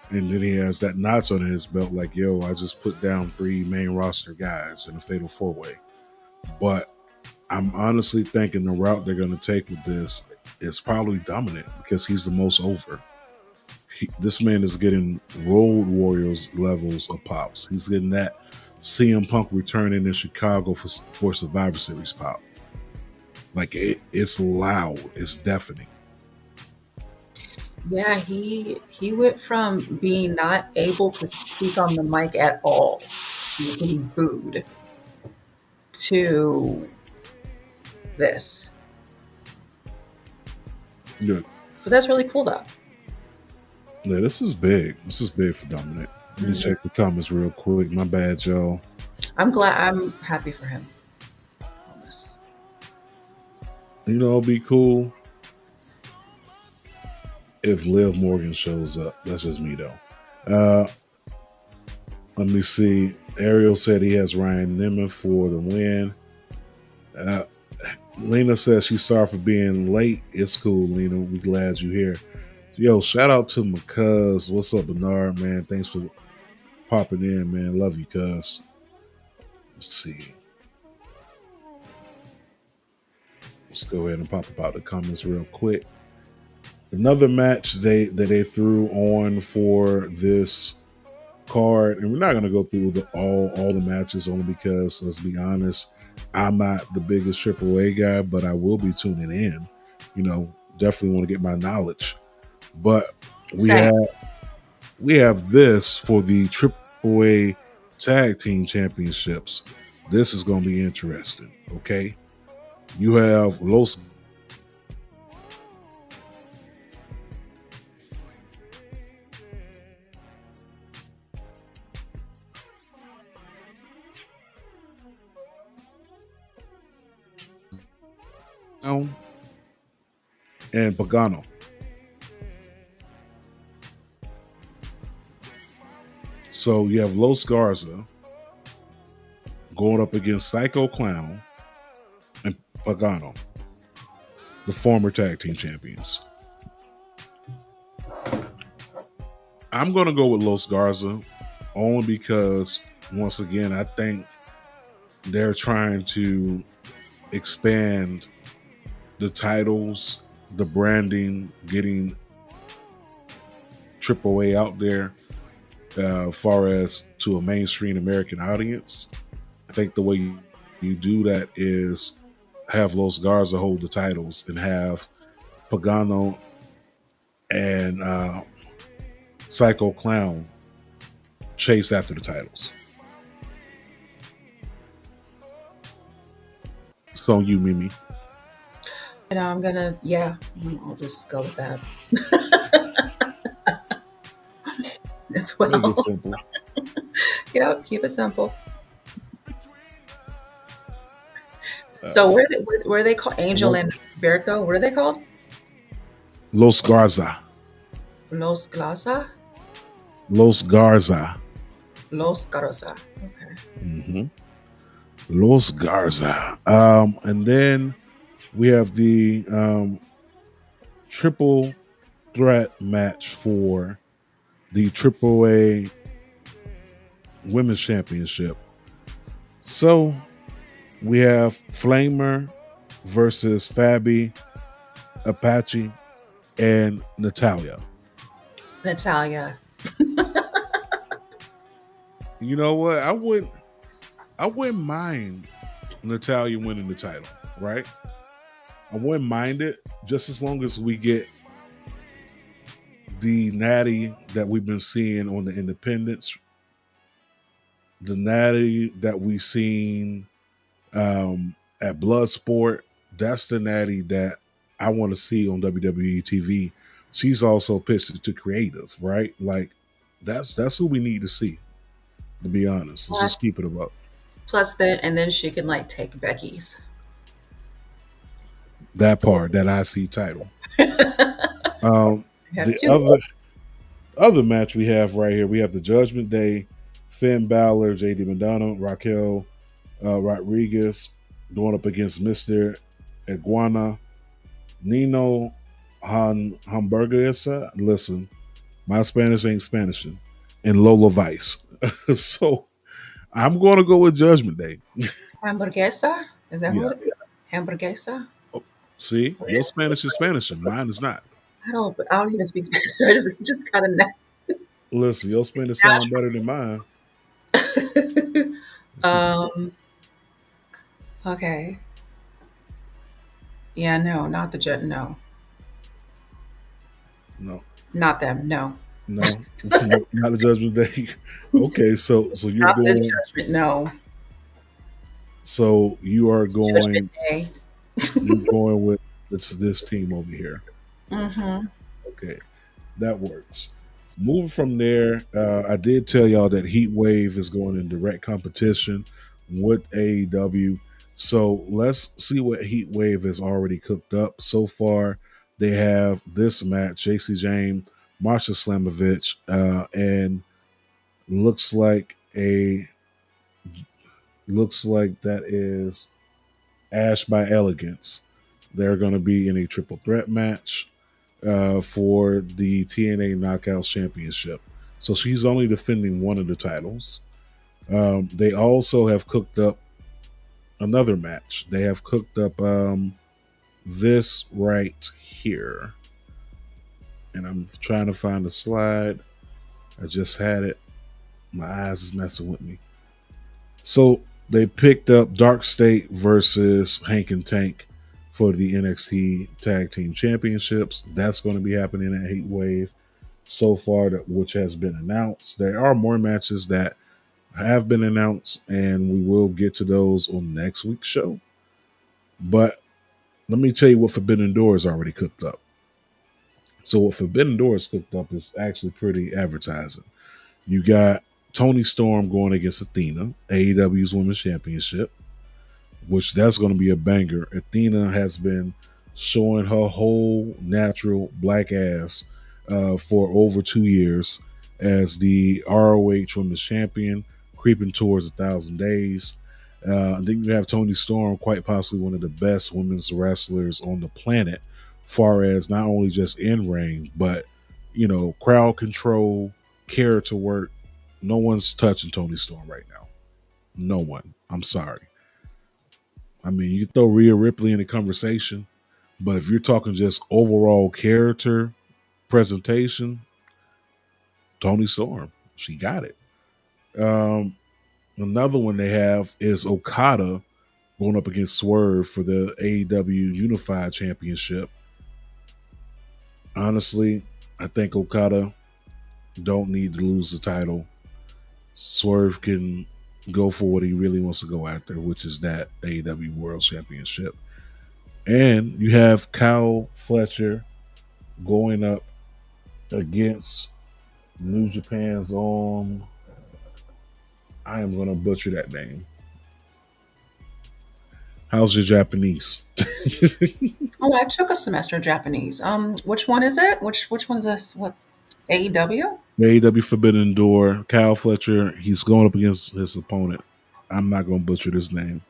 And then he has that notch on his belt, like, yo, I just put down 3 main roster guys in a fatal 4-way. But I'm honestly thinking the route they're going to take with this is probably Dominic because he's the most over. This man is getting Road Warriors levels of pops. He's getting that CM Punk returning in Chicago for Survivor Series pop. Like it's loud, it's deafening. Yeah, he went from being not able to speak on the mic at all, getting booed, to this. Yeah. But that's really cool, though. Yeah, this is big. This is big for Dominic. Let me check the comments real quick. My bad, y'all. I'm happy for him on this. You know, it'd be cool if Liv Morgan shows up. That's just me, though. Let me see. Ariel said he has Ryan Nemeth for the win. Lena says she's sorry for being late. It's cool, Lena. We glad you're here. Yo, shout out to my cuz. What's up, Bernard, man? Thanks for popping in, man. Love you, cuz. Let's see. Let's go ahead and pop about the comments real quick. Another match that they threw on for this card, and we're not going to go through all the matches only because, let's be honest, I'm not the biggest AAA guy, but I will be tuning in. You know, definitely want to get my knowledge. But we have this for the AAA Tag Team Championships. This is going to be interesting, okay? You have Los and Pagano. So you have Los Garza going up against Psycho Clown and Pagano, the former tag team champions. I'm going to go with Los Garza only because, once again, I think they're trying to expand the titles, the branding, getting AAA out there. Far as to a mainstream American audience, I think the way you do that is have Los Garza hold the titles and have Pagano and Psycho Clown chase after the titles. So you, Mimi. I'm gonna, I'll just go with that as Make it well. simple. Yep, keep it simple. So where are they called? Angel and Berto? What are they called? Los Garza. Los Glaza? Los Garza. Los Garza. Okay. Mm-hmm. Los Garza. And then we have the triple threat match for the AAA Women's Championship. So we have Flamer versus Fabi, Apache, and Natalia. Natalia. You know what? I wouldn't mind Natalia winning the title, right? I wouldn't mind it just as long as we get the natty that we've been seeing on the independents, the natty that we've seen at Bloodsport. That's the natty that I want to see on WWE TV. She's also pitched to creative, right? Like that's who we need to see. To be honest, let's just keep it about. Plus, then she can like take Becky's. That part, that IC title. The two. other match we have right here, we have the Judgment Day, Finn Balor, JD Madonna, Raquel Rodriguez going up against Mr. Iguana, Nino Hamburguesa. Listen, my Spanish ain't Spanishing, and Lola Vice. So I'm going to go with Judgment Day. Hamburguesa? Is that what? Yeah. Hamburguesa? See, your Spanish is Spanishing, mine is not. I don't even speak Spanish. I just kind of know. Listen, your Spanish sound better than mine. Okay. Yeah, no, not the Jet. No. Not them. No. No, not the Judgment Day. Okay, so you're not going this Judgment. No. So you are going. Judgment Day. You're going with this team over here. Mm-hmm. Okay, that works. Moving from there, I did tell y'all that Heat Wave is going in direct competition with AEW. So let's see what Heat Wave has already cooked up. So far, they have this match, JC James, Marsha Slamovich, and looks like that is Ash by Elegance. They're going to be in a triple threat match for the TNA Knockouts Championship. So she's only defending one of the titles. They also have cooked up another match. They have cooked up this right here. And I'm trying to find the slide. I just had it. My eyes is messing with me. So they picked up Dark State versus Hank and Tank for the NXT Tag Team Championships. That's going to be happening at Heat Wave so far, which has been announced. There are more matches that have been announced, and we will get to those on next week's show. But let me tell you what Forbidden Door is already cooked up. So what Forbidden Door is cooked up is actually pretty advertising. You got Toni Storm going against Athena, AEW's Women's Championship, which that's going to be a banger. Athena has been showing her whole natural black ass for over 2 years as the ROH Women's Champion, creeping towards 1,000 days. I think you have Toni Storm, quite possibly one of the best women's wrestlers on the planet, far as not only just in ring, but crowd control, character work. No one's touching Toni Storm right now. No one. I'm sorry. I mean, you throw Rhea Ripley in the conversation, but if you're talking just overall character presentation, Toni Storm, she got it. Another one they have is Okada going up against Swerve for the AEW Unified Championship. Honestly, I think Okada don't need to lose the title. Swerve can go for what he really wants to go after, which is that AEW World Championship. And you have Kyle Fletcher going up against New Japan's own. I am going to butcher that name. How's your Japanese? Oh, I took a semester of Japanese. Which one is it? Which one is this? What, AEW? AEW Forbidden Door. Kyle Fletcher. He's going up against his opponent. I'm not going to butcher this name.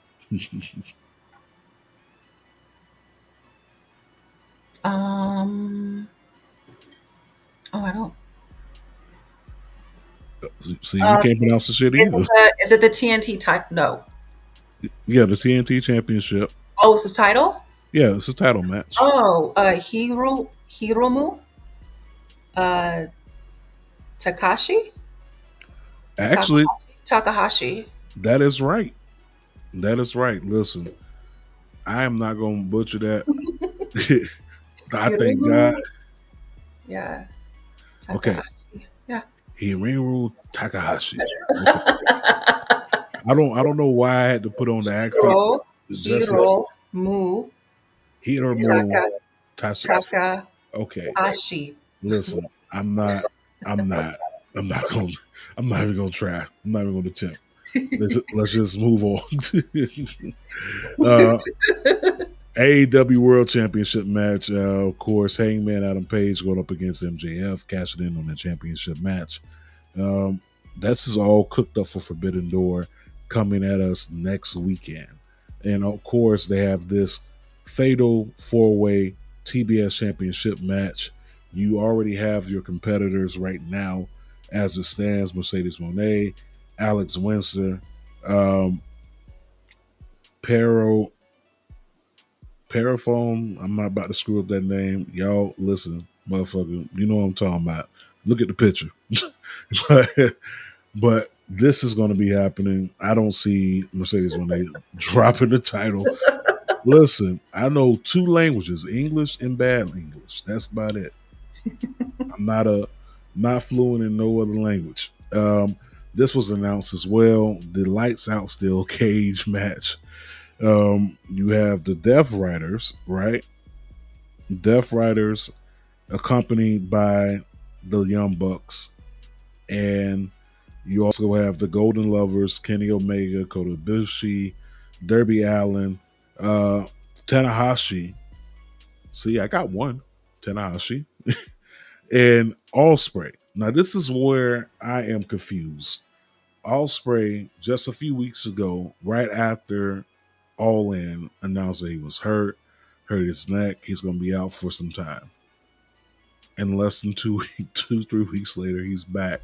Oh, I don't. So you can't pronounce the shit either. Is it the TNT type? No. Yeah, the TNT Championship. Oh, it's his title? Yeah, it's a title match. Oh, Hiromu Takashi? Actually, Takahashi. that is right. That is right. Listen, I am not going to butcher that. I thank God. Yeah. Okay. Yeah. Hiromu Takahashi. Okay. I don't know why I had to put on the accent. Hiromu Takahashi. Okay. Listen, I'm not even gonna try. I'm not even gonna attempt. Let's just move on. AEW World Championship match. Of course, Hangman Adam Page going up against MJF, cashing in on the championship match. This is all cooked up for Forbidden Door coming at us next weekend. And of course, they have this fatal 4-way TBS championship match. You already have your competitors right now as it stands: Mercedes Moné, Alex Windsor, Paraphone. I'm not about to screw up that name. Y'all listen, motherfucker. You know what I'm talking about. Look at the picture. But this is going to be happening. I don't see Mercedes Moné dropping the title. Listen, I know 2 languages, English and bad English. That's about it. I'm not fluent in no other language. This was announced as well. The Lights Out Steel cage match. You have the Death Riders, right? Death Riders accompanied by the Young Bucks. And you also have the Golden Lovers, Kenny Omega, Kota Ibushi, Darby Allin, Tanahashi. See, I got one. Tanahashi. And Ospreay. Now, this is where I am confused. Ospreay, just a few weeks ago, right after All In, announced that he was hurt his neck. He's going to be out for some time. And less than 3 weeks later, he's back.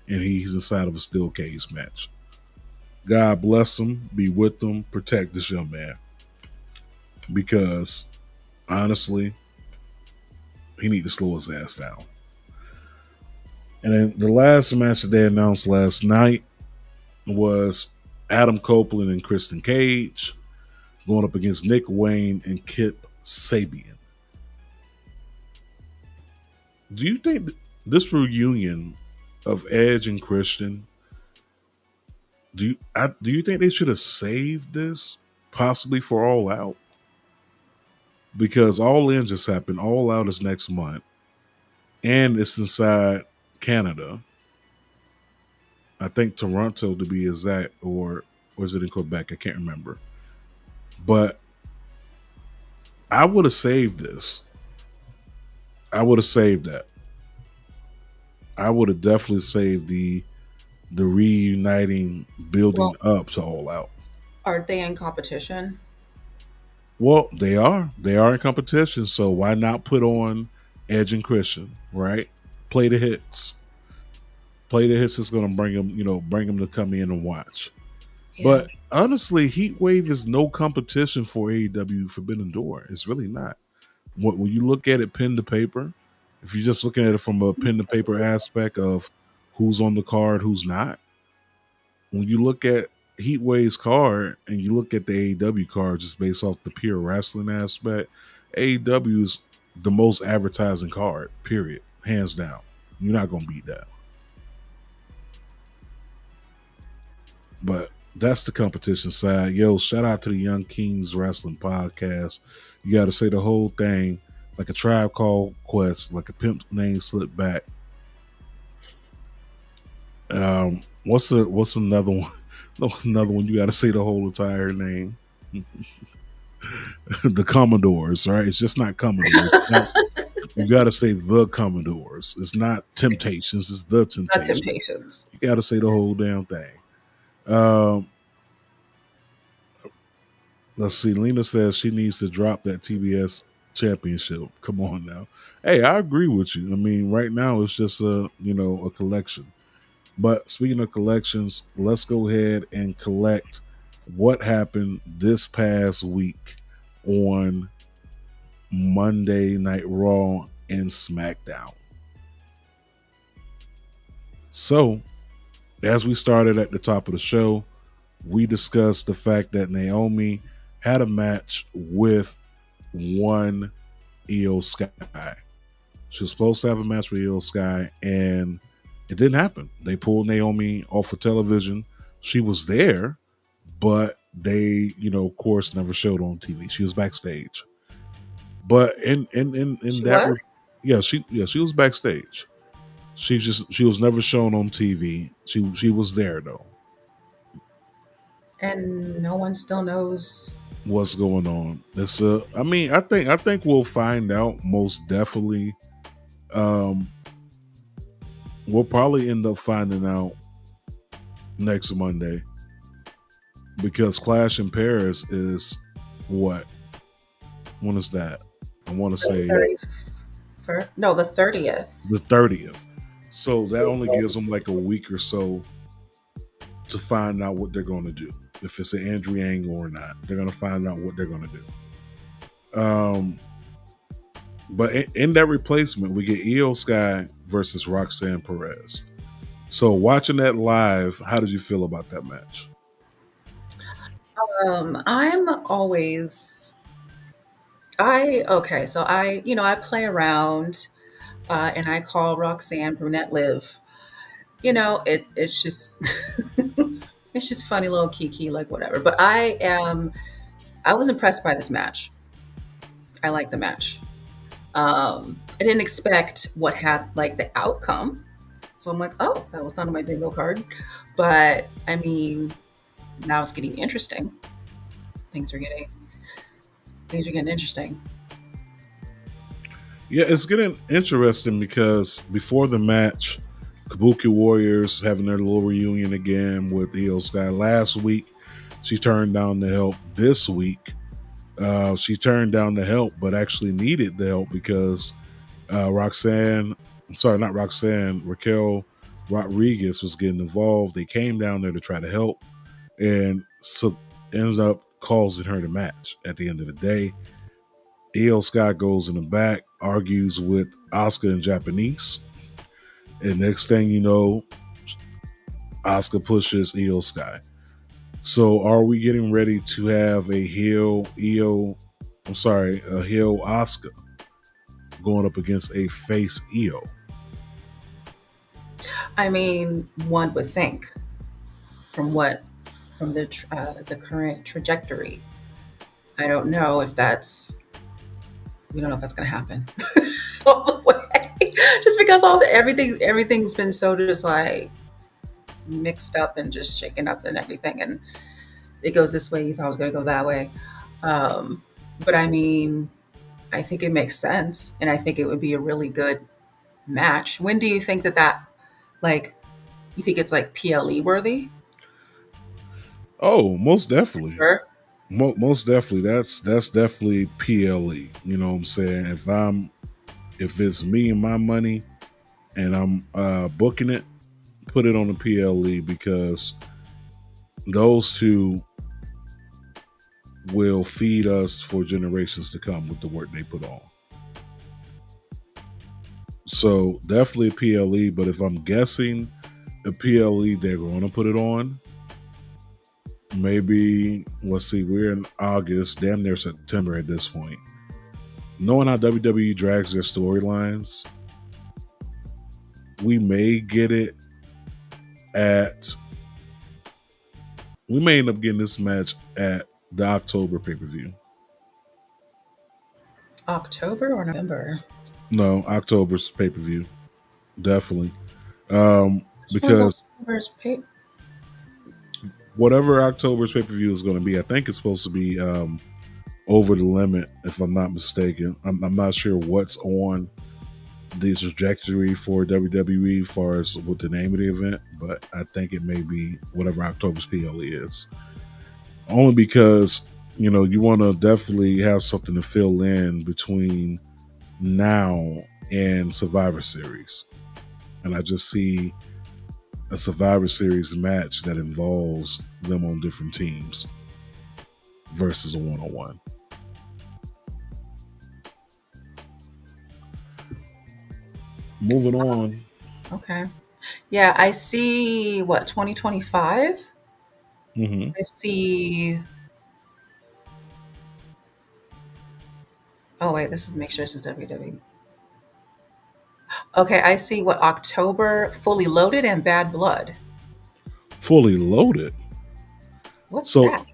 And he's inside of a steel cage match. God bless him, be with him, protect this young man. Because, honestly, he need to slow his ass down. And then the last match that they announced last night was Adam Copeland and Kristen Cage going up against Nick Wayne and Kip Sabian. Do you think this reunion of Edge and Christian, do you think they should have saved this possibly for All Out? Because All In just happened. All Out is next month. And it's inside Canada. I think Toronto to be exact, or is it in Quebec? I can't remember. But I would have saved this. I would have saved that. I would have definitely saved the reuniting, building up to All Out. Are they in competition? Well, they are. They are in competition. So why not put on Edge and Christian, right? Play the hits. Play the hits is going to bring them to come in and watch. Yeah. But honestly, Heat Wave is no competition for AEW Forbidden Door. It's really not. When you look at it pen to paper, if you're just looking at it from a pen to paper aspect of who's on the card, who's not, when you look at Heat Wave's card and you look at the AEW card just based off the pure wrestling aspect, AEW is the most advertising card, period. Hands down. You're not going to beat that. But that's the competition side. Yo, shout out to the Young Kings Wrestling Podcast. You got to say the whole thing like a Tribe Called Quest, like a pimp named Slip Back. What's another one? Another one you got to say the whole entire name. The Commodores, right? It's just not Commodores. You got to say the Commodores. It's not Temptations. It's the Not Temptations. Temptations. You got to say the whole damn thing. Um, let's see. Lena says she needs to drop that TBS championship. Come on now. Hey, I agree with you. I mean, right now it's just a collection. But speaking of collections, let's go ahead and collect what happened this past week on Monday Night Raw and SmackDown. So, as we started at the top of the show, we discussed the fact that Naomi had a match with one Io Sky. She was supposed to have a match with Io Sky, and it didn't happen. They pulled Naomi off of television. She was there, but they, of course, never showed on TV. She was backstage. But in She that, was? she was backstage. She was never shown on TV. She was there though. And no one still knows. What's going on? I think we'll find out most definitely. We'll probably end up finding out next Monday because Clash in Paris is what? When is that? I want to say The 30th. the 30th. So that only gives them like a week or so to find out what they're going to do. If it's an Andrew Angle or not, they're going to find out what they're going to do. But in that replacement, we get Io Sky versus Roxanne Perez. So watching that live, how did you feel about that match? I'm always so I play around and I call Roxanne Brunette Liv. It's just it's just funny little kiki, like whatever. But I was impressed by this match. I like the match. I didn't expect what happened, like the outcome. So I'm like, oh, that was not on my bingo card. But I mean, now it's getting interesting. Things are getting interesting. Yeah, it's getting interesting because before the match, Kabuki Warriors having their little reunion again with Io Sky. Last week, she turned down the help. This week, she turned down the help, but actually needed the help because Raquel Rodriguez was getting involved. They came down there to try to help, and so ends up causing her the match. At the end of the day, Io Sky goes in the back, argues with Asuka in Japanese, and next thing you know, Asuka pushes Io Sky. So are we getting ready to have a heel Asuka going up against a face Io? I mean, one would think from the current trajectory. I don't know if that's we don't know if that's going to happen all the way. Just because everything's been so just like mixed up and just shaken up and everything, and it goes this way. You thought it was going to go that way, but I mean, I think it makes sense, and I think it would be a really good match. When do you think that like you think it's like PLE worthy? Oh, most definitely. Sure. Most definitely. That's definitely PLE. You know what I'm saying? If it's me and my money and I'm booking it, put it on the PLE because those two will feed us for generations to come with the work they put on. So definitely PLE, but if I'm guessing the PLE they're going to put it on, maybe, let's see, we're in August, damn near September at this point. Knowing how WWE drags their storylines, we may end up getting this match at the October pay-per-view. October or November? No, October's pay per view, definitely. Which one's Because October's pay? whatever October's pay per view is going to be, I think it's supposed to be over the limit, if I'm not mistaken. I'm not sure what's on the trajectory for WWE as far as what the name of the event, but I think it may be whatever October's PLE is. Only because, you know, you want to definitely have something to fill in between now and Survivor Series. And I just see a Survivor Series match that involves them on different teams versus a one-on-one. Moving on. Okay. Yeah, I see what 2025. Mm-hmm. I see. Oh wait, this is make sure this is WWE. Okay, I see what October Fully Loaded and Bad Blood. Fully Loaded. What's So that?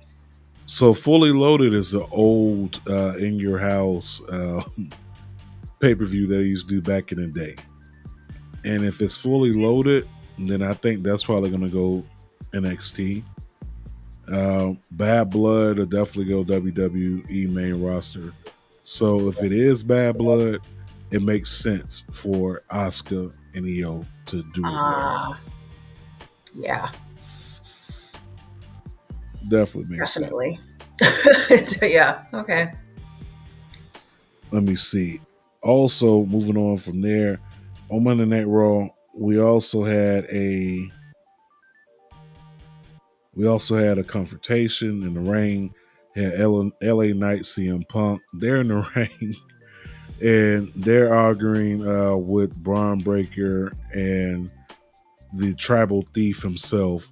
So Fully Loaded is the old in your house pay-per-view that they used to do back in the day. And if it's Fully Loaded, then I think that's probably going to go NXT. Bad Blood will definitely go WWE main roster. So if it is Bad Blood, it makes sense for Asuka and Io to do it there. Yeah, Definitely makes sense. definitely. Yeah. Okay. Let me see. Also, moving on from there, on Monday Night Raw, we also had a confrontation in the ring. Had LA Knight, CM Punk. They're in the ring, and they're arguing with Braun Breaker and the tribal thief himself,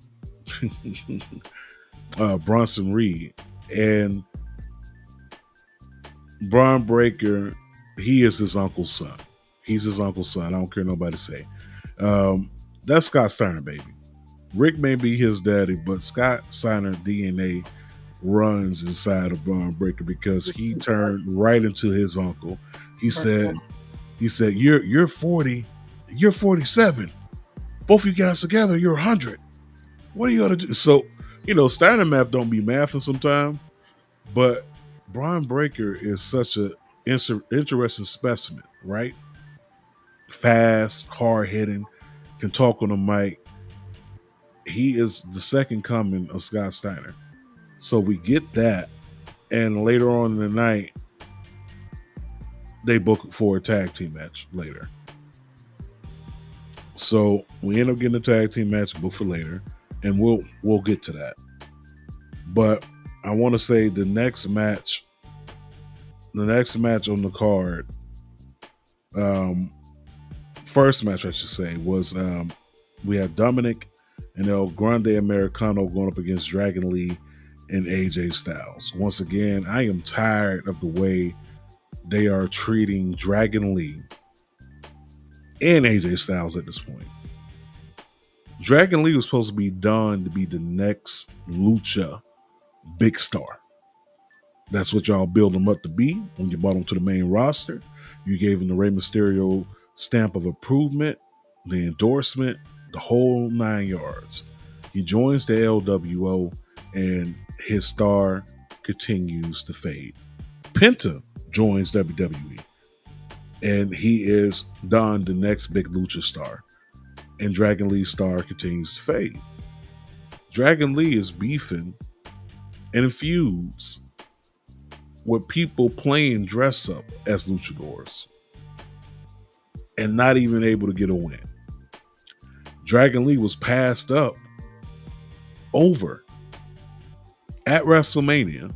Bronson Reed. And Braun Breaker, he is his uncle's son. He's his uncle's son. I don't care nobody say. That's Scott Steiner, baby. Rick may be his daddy, but Scott Steiner DNA runs inside of Braun Breaker because he turned right into his uncle. He said, you're 40, you're 47. Both of you guys together, you're 100. What are you gonna do? So, you know, Steiner math don't be mathing sometimes, but Braun Breaker is such a interesting specimen, right? Fast, hard hitting, can talk on the mic. He is the second coming of Scott Steiner. So we get that. And later on in the night, they book for a tag team match later. So we end up getting a tag team match booked for later, and we'll get to that. But I want to say the next match on the card, first match I should say, was we had Dominic and El Grande Americano going up against Dragon Lee and AJ Styles. Once again, I am tired of the way they are treating Dragon Lee and AJ Styles at this point. Dragon Lee was supposed to be done to be the next Lucha big star. That's what y'all build him up to be when you brought him to the main roster. You gave him the Rey Mysterio stamp of approval, the endorsement, the whole 9 yards. He joins the LWO and his star continues to fade. Penta joins WWE and he is Don, the next big Lucha star. And Dragon Lee's star continues to fade. Dragon Lee is beefing and feuds with people playing dress up as luchadors and not even able to get a win. Dragon Lee was passed up over at WrestleMania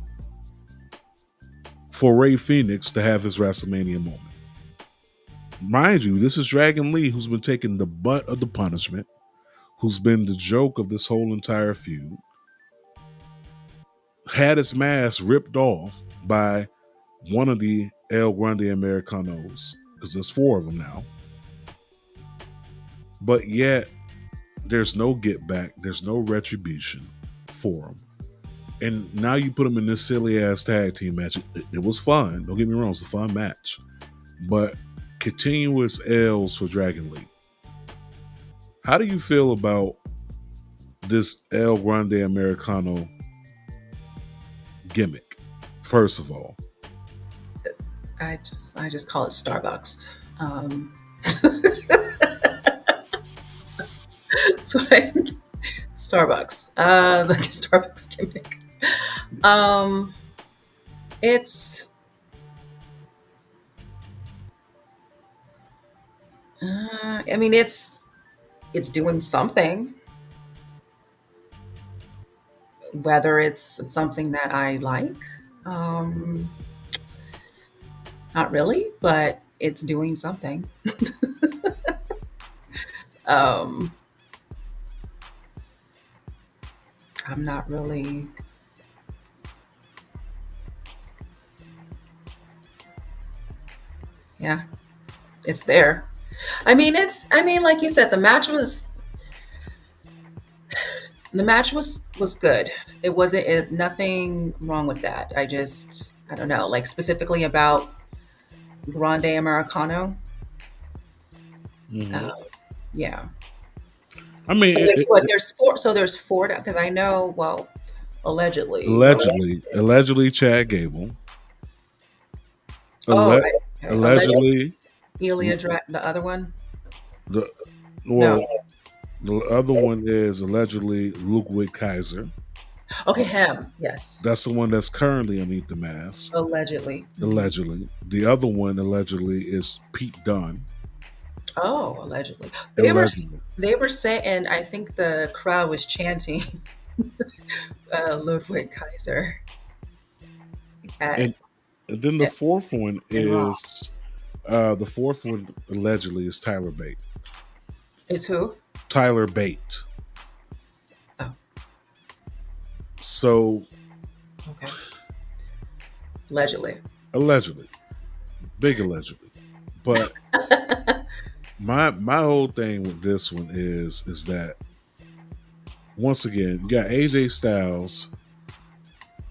for Rey Fenix to have his WrestleMania moment. Mind you, this is Dragon Lee, who's been taking the butt of the punishment, who's been the joke of this whole entire feud, had his mask ripped off by one of the El Grande Americanos, because there's 4 of them now. But yet, there's no get back, there's no retribution for him. And now you put them in this silly ass tag team match. It was fun. Don't get me wrong, it's a fun match. But continuous L's for Dragon League. How do you feel about this El Grande Americano gimmick? First of all, I just call it Starbucks. So Starbucks. The Starbucks gimmick. It's I mean it's doing something. Whether it's something that I like, um, not really, but it's doing something. Um, I'm not really. Yeah, it's there. I mean, like you said, the match was good. It wasn't nothing wrong with that. I don't know, like specifically about Grande Americano. mm-hmm. Yeah. I mean, So there's what? There's four. So there's four because I know. Well, allegedly. allegedly, Chad Gable. Oh, Alle- okay. Allegedly, the other one. the well, No. the other one is allegedly Ludwig Kaiser. Okay, him. Yes. That's the one that's currently underneath the mask. Allegedly. Allegedly, the other one allegedly is Pete Dunne. Oh, allegedly. Allegedly. They were saying, and I think the crowd was chanting Ludwig Kaiser. And then the fourth one is the fourth one allegedly is Tyler Bate. Is who? Tyler Bate. Oh. So. Okay. Allegedly. Big allegedly, but my whole thing with this one is that once again you got AJ Styles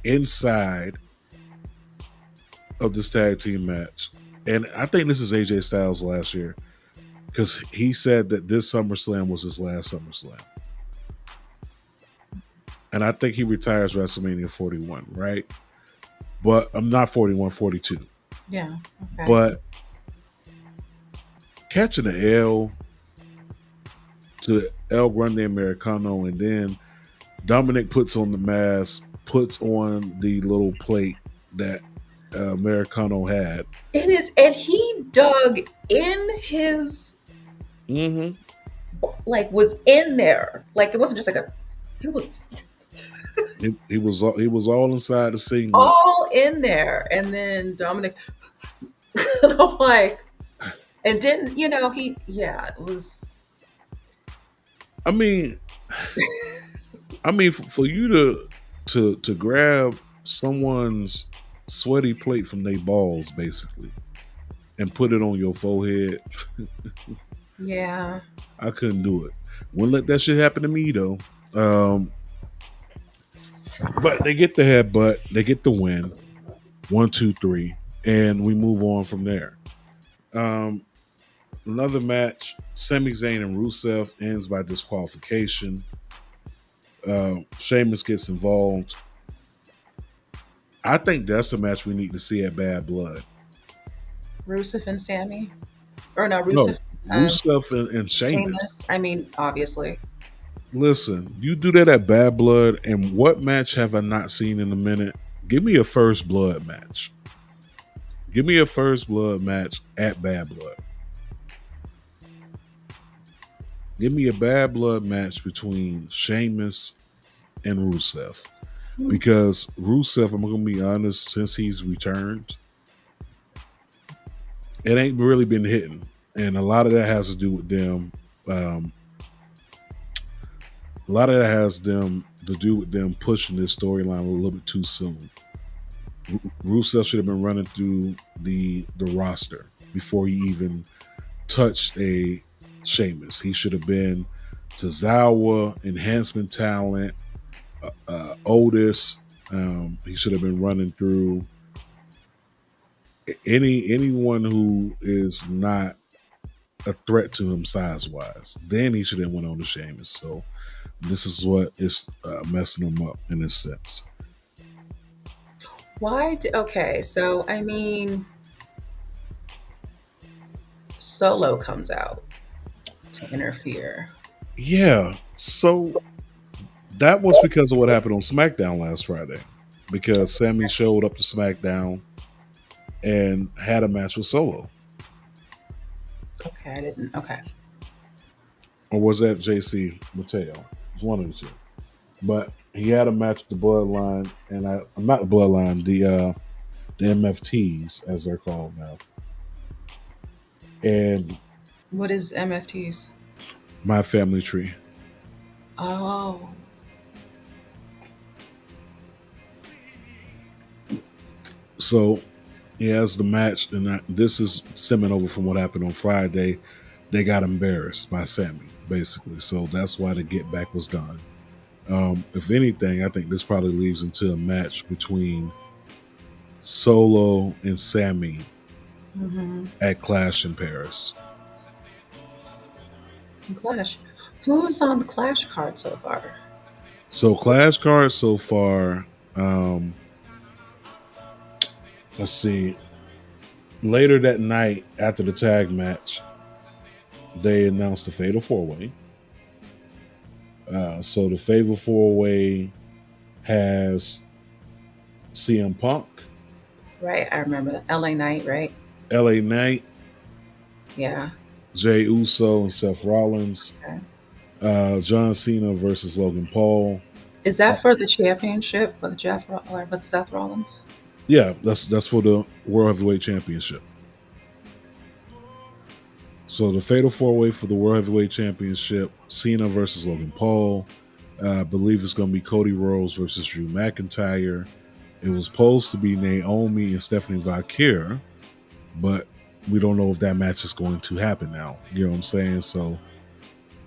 inside of this tag team match, and I think this is AJ Styles last year because he said that this SummerSlam was his last SummerSlam, and I think he retires WrestleMania 41, right? But I'm not 41, 42. Yeah. Okay. But catching the L to El Grande Americano, and then Dominic puts on the mask, puts on the little plate that Americano had. It is, and he dug in his, like was in there, like it wasn't just like he was. He was all inside the scene, all in there, and then Dominic, and I'm like, and didn't it was. I mean, for you to grab someone's sweaty plate from their balls, basically, and put it on your forehead. Yeah, I couldn't do it. Wouldn't let that shit happen to me though. But they get the headbutt, they get the win, 1, 2, 3, and we move on from there. Another match, Sami Zayn and Rusev ends by disqualification. Sheamus gets involved. I think that's the match we need to see at Bad Blood. Rusev and Sammy, or no, Rusev. Rusev and Sheamus. I mean, obviously. Listen, you do that at Bad Blood, and what match have I not seen in a minute? Give me a First Blood match. Give me a First Blood match at Bad Blood. Give me a Bad Blood match between Sheamus and Rusev. Because Rusev, I'm going to be honest, since he's returned, it ain't really been hitting. And a lot of that has to do with them. A lot of that has to do with them pushing this storyline a little bit too soon. Rusev should have been running through the roster before he even touched a Sheamus. He should have been Tozawa, enhancement talent, Otis, He should have been running through anyone who is not a threat to him size wise. Then he should have went on to Sheamus. So this is what is messing him up in this sense. Okay, so I mean, Solo comes out to interfere. Yeah. So that was because of what happened on SmackDown last Friday. Because Sammy showed up to SmackDown and had a match with Solo. Okay, I didn't. Okay. Or was that JC Mateo? It was one of the two. But he had a match with the Bloodline, and I'm not the Bloodline, the MFTs as they're called now. And What is MFTs? My Family Tree. Oh. So he has the match, and this is stemming over from what happened on Friday. They got embarrassed by Sammy, basically. So that's why the get back was done. If anything, I think this probably leads into a match between Solo and Sammy at Clash in Paris. Clash. Who's on the Clash card so far? So Clash cards so far, let's see. Later that night after the tag match, they announced the Fatal 4-Way. So the Fatal 4-Way has CM Punk. Right, I remember that. LA Knight, right? LA Knight. Yeah. Jey Uso and Seth Rollins. Okay. John Cena versus Logan Paul. Is that for the championship with Seth Rollins? Yeah, that's for the World Heavyweight Championship. So the Fatal 4-Way for the World Heavyweight Championship, Cena versus Logan Paul. I believe it's going to be Cody Rhodes versus Drew McIntyre. It was supposed to be Naomi and Stephanie Valkyrie, but we don't know if that match is going to happen now. You know what I'm saying?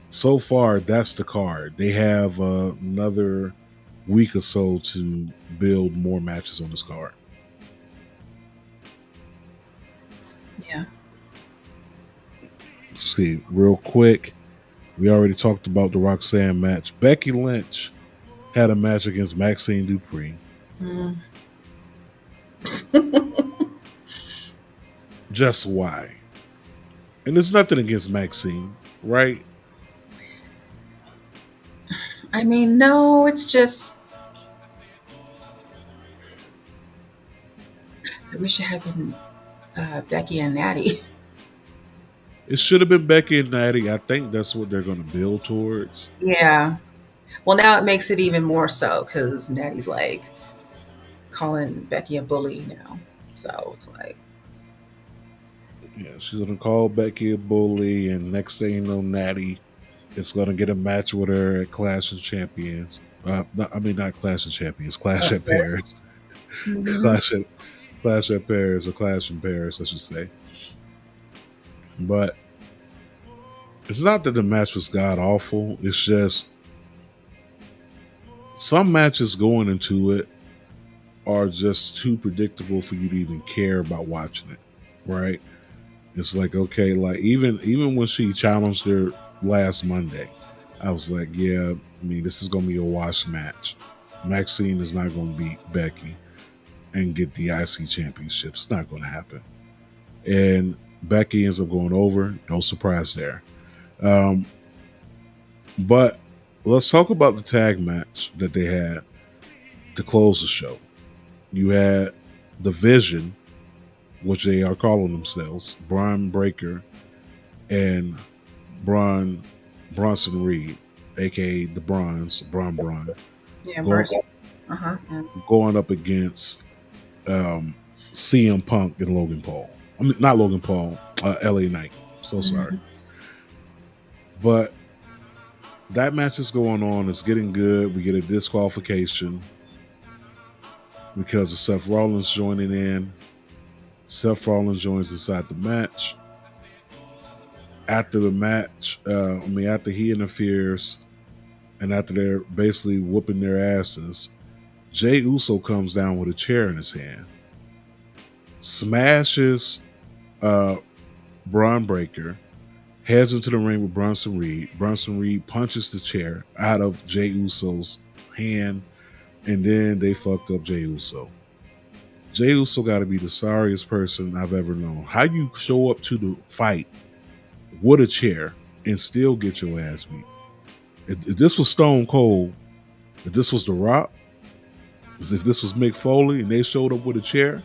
So far, that's the card. They have another week or so to build more matches on this card. Yeah. Let's see, real quick. We already talked about the Roxanne match. Becky Lynch had a match against Maxine Dupree. Just why? And there's nothing against Maxine, right? I mean, no, it's just I wish it had been Becky and Natty. It should have been Becky and Natty. I think that's what they're going to build towards. Yeah. Well, now it makes it even more so because Natty's like calling Becky a bully now. So it's like, Yeah, she's going to call Becky a bully, and next thing you know, Natty is going to get a match with her at Clash of Champions. Not Clash of Champions, Clash at Paris. Clash at Paris, or Clash in Paris, I should say. But it's not that the match was god awful. It's just some matches going into it are just too predictable for you to even care about watching it, right? It's like, okay, like even when she challenged her last Monday, I was like, yeah, I mean, this is going to be a wash match. Maxine is not going to beat Becky and get the IC championship. It's not going to happen. And Becky ends up going over. No surprise there. But let's talk about the tag match that they had to close the show. You had the Vision, which they are calling themselves, Braun Breaker and Bronson Reed, aka the Braun. yeah, going up against CM Punk and Logan Paul. I mean, not Logan Paul, LA Knight. So sorry. But that match is going on. It's getting good. We get a disqualification because of Seth Rollins joining in. Seth Rollins joins inside the match. After the match, after he interferes and after they're basically whooping their asses, Jay Uso comes down with a chair in his hand, smashes Braun Breaker, heads into the ring with Bronson Reed. Bronson Reed punches the chair out of Jay Uso's hand, and then they fuck up Jay Uso. Jay Uso got to be the sorriest person I've ever known. How you show up to the fight with a chair and still get your ass beat? If this was Stone Cold, if this was The Rock, if this was Mick Foley and they showed up with a chair,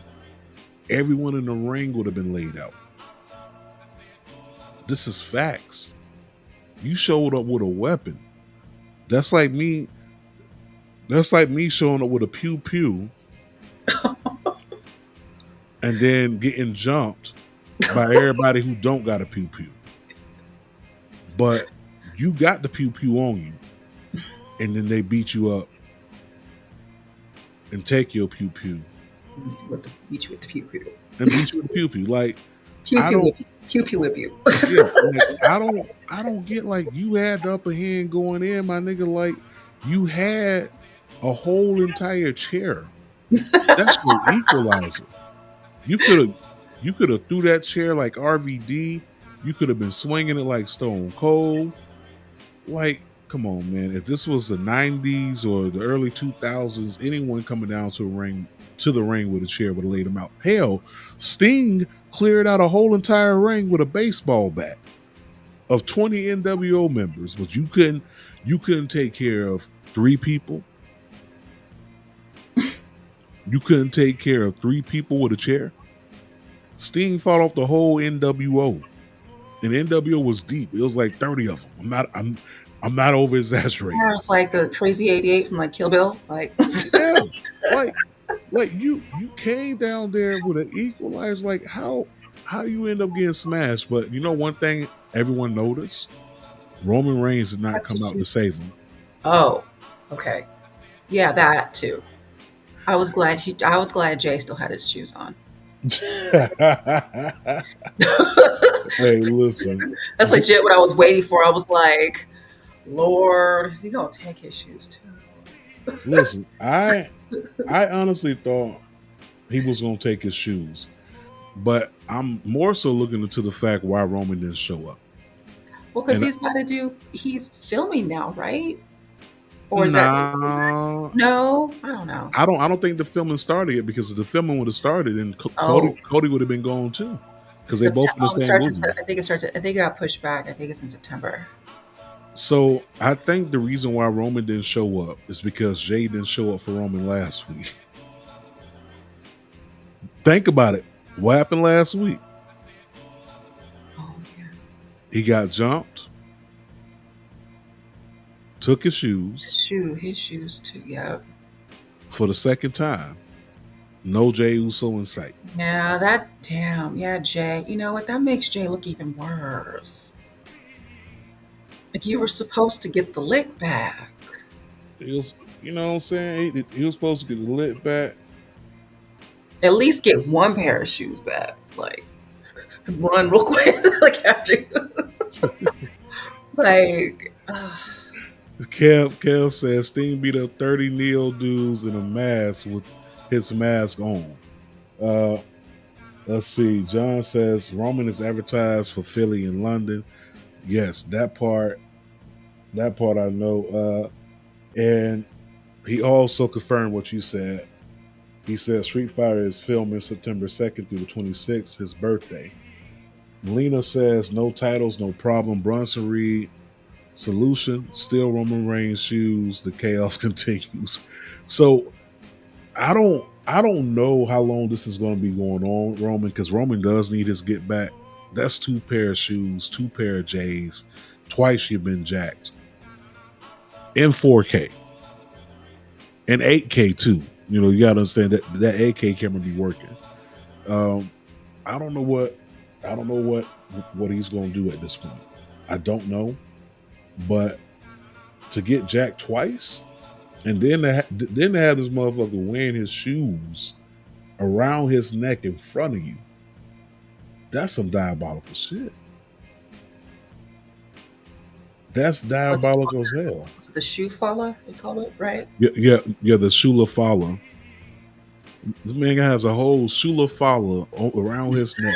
everyone in the ring would have been laid out. This is facts. You showed up with a weapon. That's like me showing up with a pew pew and then getting jumped by everybody who don't got a pew pew. But you got the pew pew on you, and then they beat you up and take your pew pew. Beat you with the pew pew. And beat you with the pew pew. Like Pew pew whip you. Pew pew whip you. Yeah, like, I don't get, like, you had the upper hand going in, my nigga. Like, you had a whole entire chair. That's your equalizer. You could have threw that chair like RVD. You could have been swinging it like Stone Cold. Like, come on, man. If this was the 90s or the early 2000s, anyone coming down to the ring with a chair would have laid him out. Hell, Sting cleared out a whole entire ring with a baseball bat of 20 NWO members, but you couldn't take care of 3 people. You couldn't take care of 3 people with a chair. Sting fought off the whole NWO, and NWO was deep. It was like 30 of them. I'm not over exaggerating. Yeah, it's like the Crazy 88 from like Kill Bill. Like, yeah, like you came down there with an equalizer. Like, how you end up getting smashed? But you know one thing everyone noticed: Roman Reigns did not come out to save him. Oh, okay, yeah, that too. I was glad Jay still had his shoes on. Hey, listen. That's legit what I was waiting for. I was like, Lord, is he gonna take his shoes too? Listen, I honestly thought he was gonna take his shoes, but I'm more so looking into the fact why Roman didn't show up. Well, because he's filming now, right? Or is that no? I don't know. I don't think the filming started yet, because if the filming would have started, then Cody would have been gone too, because they both in the same movie. I think it got pushed back. I think it's in September. So I think the reason why Roman didn't show up is because Jay didn't show up for Roman last week. Think about it. What happened last week? Oh yeah. He got jumped. Took his shoes. His shoes too, yeah. For the second time. No Jay Uso in sight. Yeah, Jay. You know what? That makes Jay look even worse. Like, you were supposed to get the lick back. He was, you know what I'm saying? He was supposed to get the lick back. At least get one pair of shoes back. Like, run real quick. Like, after. Like, Kev says Sting beat up 30 Neo dudes in a mask with his mask on. Let's see. John says Roman is advertised for Philly and London. Yes, that part I know. And he also confirmed what you said. He said Street Fighter is filming September 2nd through the 26th, his birthday. Melina says no titles, no problem. Bronson Reed, solution, still Roman Reigns shoes, the chaos continues. So I don't know how long this is going to be going on, Roman, because Roman does need his get back. That's 2 pair of shoes, 2 pair of J's. Twice you've been jacked. In 4K. And 8K too. You know, you gotta understand that 8K camera be working. I don't know what he's gonna do at this point. I don't know. But to get jacked twice, and then to have this motherfucker wearing his shoes around his neck in front of you, that's some diabolical shit. That's What's it called? diabolical as hell. Was it the shoe faller? They call it, right? Yeah. The Shula Fala. This man has a whole Shula Fala around his neck,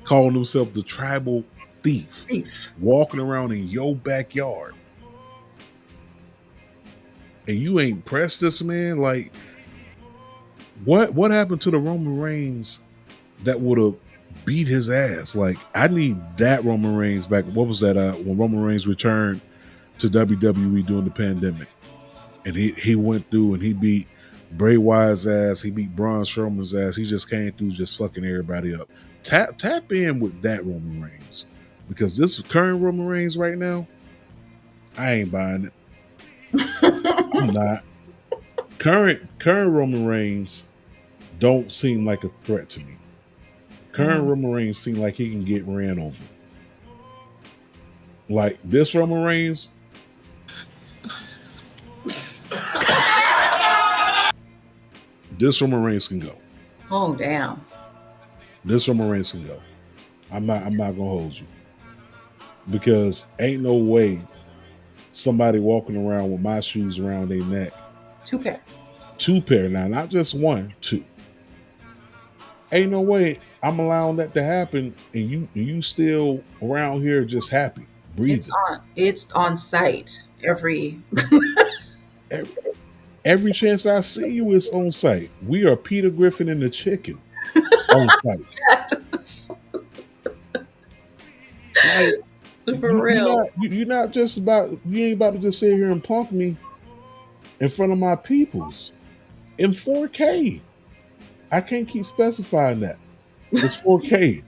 calling himself the tribal thief, Thief. walking around in your backyard, and you ain't pressed this man. Like, what happened to the Roman Reigns that would have beat his ass? Like, I need that Roman Reigns back. What was that? When Roman Reigns returned to WWE during the pandemic, and he went through and he beat Bray Wyatt's ass, he beat Braun Strowman's ass. He just came through, just fucking everybody up. Tap in with that Roman Reigns, because this current Roman Reigns right now, I ain't buying it. I'm not. Current Roman Reigns don't seem like a threat to me. Current Roman Reigns seem like he can get ran over. Like this Roman Reigns, this Roman Reigns can go. Oh, damn. This Roman Reigns can go. I'm not gonna hold you, because ain't no way somebody walking around with my shoes around their neck. 2 pair. 2 pair now, not just 1, 2. Ain't no way I'm allowing that to happen, and you still around here just happy, breathing. It's on site every Every chance I see you is on site. We are Peter Griffin and the chicken on site. Yes. Like, For real. You're not just about, you ain't about to just sit here and punk me in front of my peoples in 4K. I can't keep specifying that. It's 4K.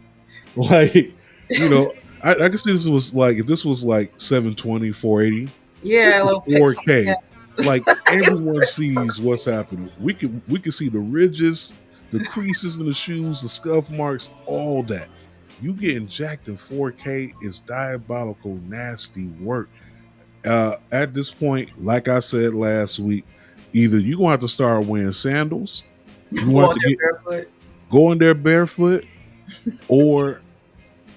Like, you know, I can see this was like, if this was like 720, 480. Yeah, a little 4K. yeah. Like everyone sees what's happening. We can see the ridges, the creases in the shoes, the scuff marks, all that. You getting jacked in 4K is diabolical, nasty work. At this point, like I said last week, either you're gonna have to start wearing sandals, go in there barefoot, or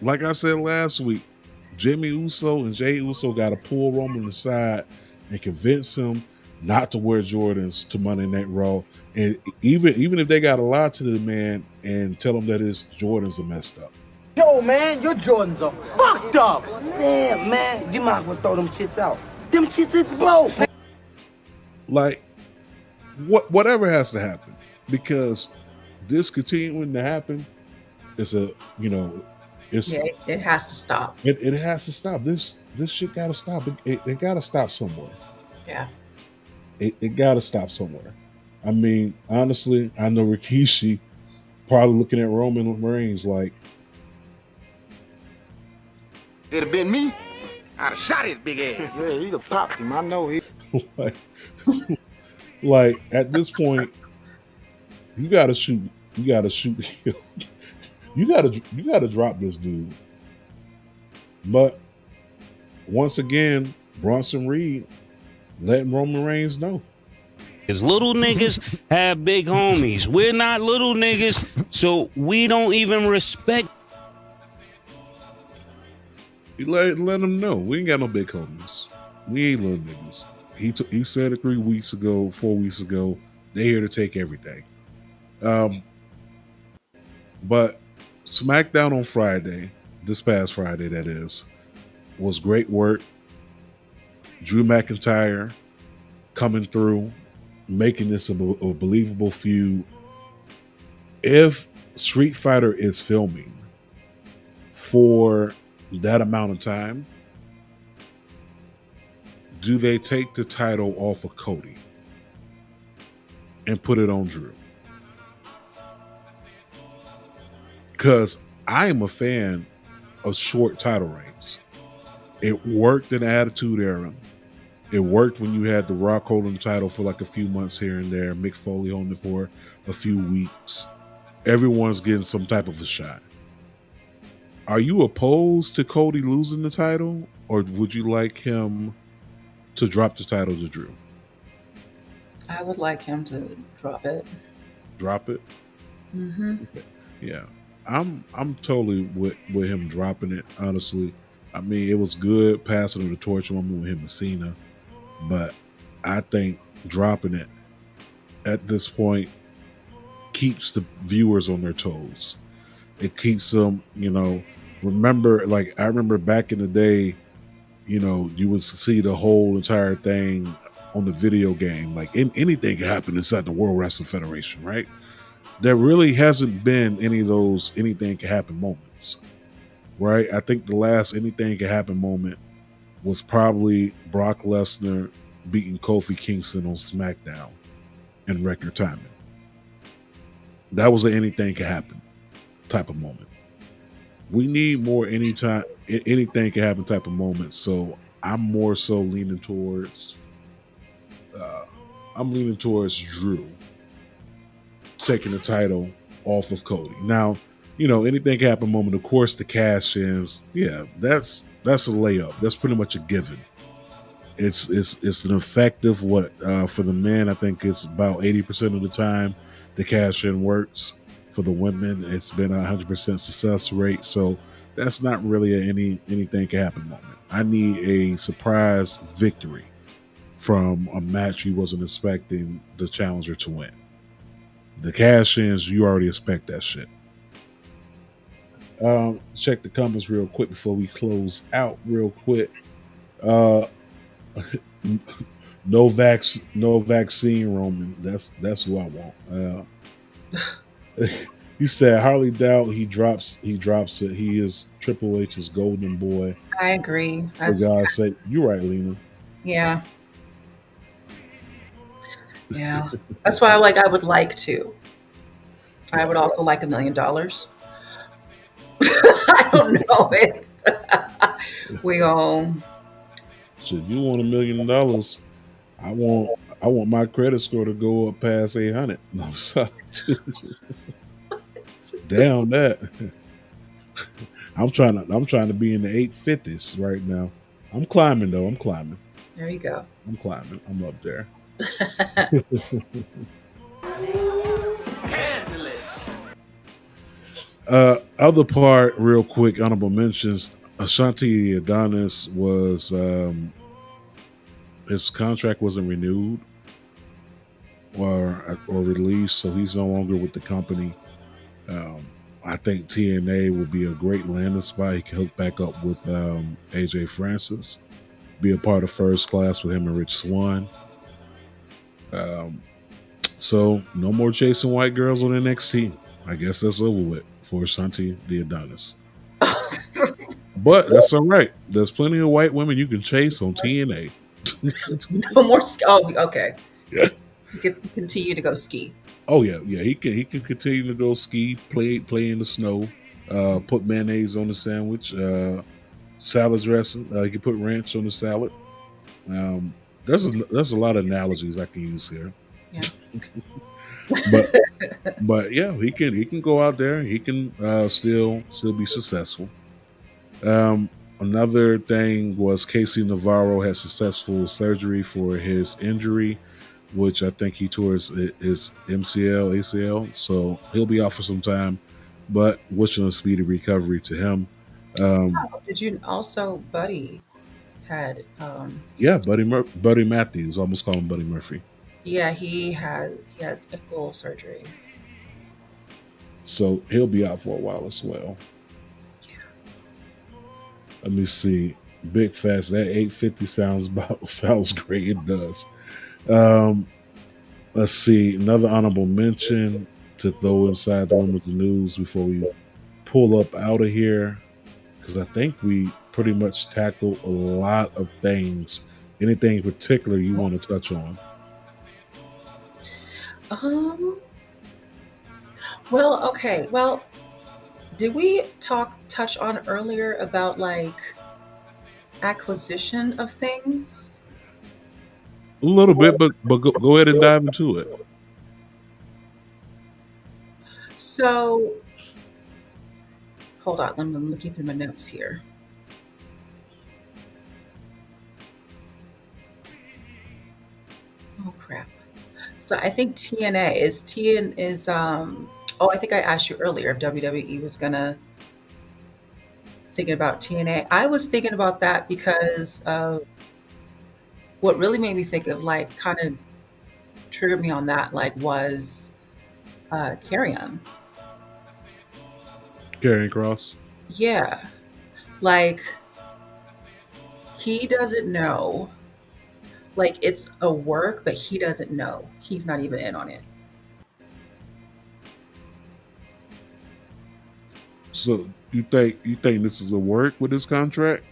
like I said last week, Jimmy Uso and Jey Uso got to pull Roman aside and convince him not to wear Jordans to Monday Night Raw. And even if they got to lie to the man and tell him that his Jordans are messed up. Yo, man, your Jordans are fucked up. Damn, man, you might as well throw them shits out. Them shits is broke. Like, whatever has to happen, because this continuing to happen is it has to stop. It has to stop. This shit got to stop. It got to stop somewhere. Yeah. It got to stop somewhere. I mean, honestly, I know Rikishi probably looking at Roman Reigns like, it'd have been me, I'd have shot his big ass. Yeah, you'd have popped him. I know he. like at this point, you gotta shoot. You gotta shoot. You gotta drop this dude. But once again, Bronson Reed letting Roman Reigns know. Because little niggas have big homies. We're not little niggas, so we don't even respect. Let them know we ain't got no big homies. We ain't little niggas. He said it 4 weeks ago. They here to take everything. But SmackDown on Friday, this past Friday that is, was great work. Drew McIntyre coming through, making this a believable feud. If Street Fighter is filming for that amount of time, do they take the title off of Cody and put it on Drew? Because I am a fan of short title reigns. It worked in the Attitude Era. It worked when you had The Rock holding the title for like a few months here and there, Mick Foley holding it for a few weeks. Everyone's getting some type of a shot. Are you opposed to Cody losing the title, or would you like him to drop the title to Drew? I would like him to drop it. Drop it? Mm-hmm. Okay. Yeah. I'm totally with him dropping it, honestly. I mean, it was good passing of the torch moment with him and Cena, but I think dropping it at this point keeps the viewers on their toes. It keeps them, remember, like I remember back in the day, you would see the whole entire thing on the video game. Like anything can happen inside the World Wrestling Federation, right? There really hasn't been any of those anything can happen moments, right? I think the last anything can happen moment was probably Brock Lesnar beating Kofi Kingston on SmackDown in record timing. That was an anything can happen type of moment. We need more anything can happen type of moment. So I'm more so leaning towards Drew taking the title off of Cody. Now, anything can happen moment. Of course, the cash ins. Yeah, that's a layup. That's pretty much a given. It's an effective for the men. I think it's about 80% of the time the cash in works. For the women, it's been 100% success rate. So that's not really anything can happen moment. I need a surprise victory from a match you wasn't expecting the challenger to win. The cash ins, you already expect that shit. Check the comments real quick before we close out real quick. No vaccine, Roman. That's who I want. You said Harley Doubt. He drops it. He is Triple H's golden boy. I agree. For God's sake, you're right, Lena. Yeah. Yeah. That's why I would like to. I would also like $1 million. I don't know it. We all. Shit, you want $1 million? I want my credit score to go up past 800. No, sorry. Damn that. I'm trying to be in the 850s right now. I'm climbing though. There you go. I'm climbing. I'm up there. Other part, real quick, honorable mentions. Ashanti Adonis was his contract wasn't renewed or released, so he's no longer with the company. I think TNA will be a great landing spot. He can hook back up with AJ Francis, be a part of First Class with him and Rich Swann. So no more chasing white girls on NXT. I guess that's over with for Ashanti the Adonis. But that's all right. There's plenty of white women you can chase on TNA. No more. Oh, okay. Yeah. He can continue to go ski. Oh yeah. He can continue to go ski, play in the snow, put mayonnaise on the sandwich, salad dressing. He can put ranch on the salad. There's a lot of analogies I can use here. Yeah. but yeah, he can go out there. He can still be successful. Another thing was Casey Navarro had successful surgery for his injury, which I think he tore his MCL, ACL. So he'll be out for some time, but wishing a speedy recovery to him. Did you also, Buddy had? Yeah, Buddy Matthews. Almost call him Buddy Murphy. Yeah, he had ankle surgery. So he'll be out for a while as well. Let me see. Big Fast. That 850 sounds great. It does. Let's see. Another honorable mention to throw inside the room with the news before we pull up out of here, because I think we pretty much tackled a lot of things. Anything in particular you want to touch on? Well, okay. Well, did we touch on earlier about acquisition of things? A little bit, but go ahead and dive into it. So, hold on. I'm looking through my notes here. Oh crap! So I think TNA is. Oh, I think I asked you earlier if WWE was gonna thinking about TNA. I was thinking about that because what really made me think of like kind of triggered me on that like was Carry On. Carrying Cross. Yeah, like he doesn't know. Like it's a work, but he doesn't know. He's not even in on it. So you think this is a work with his contract?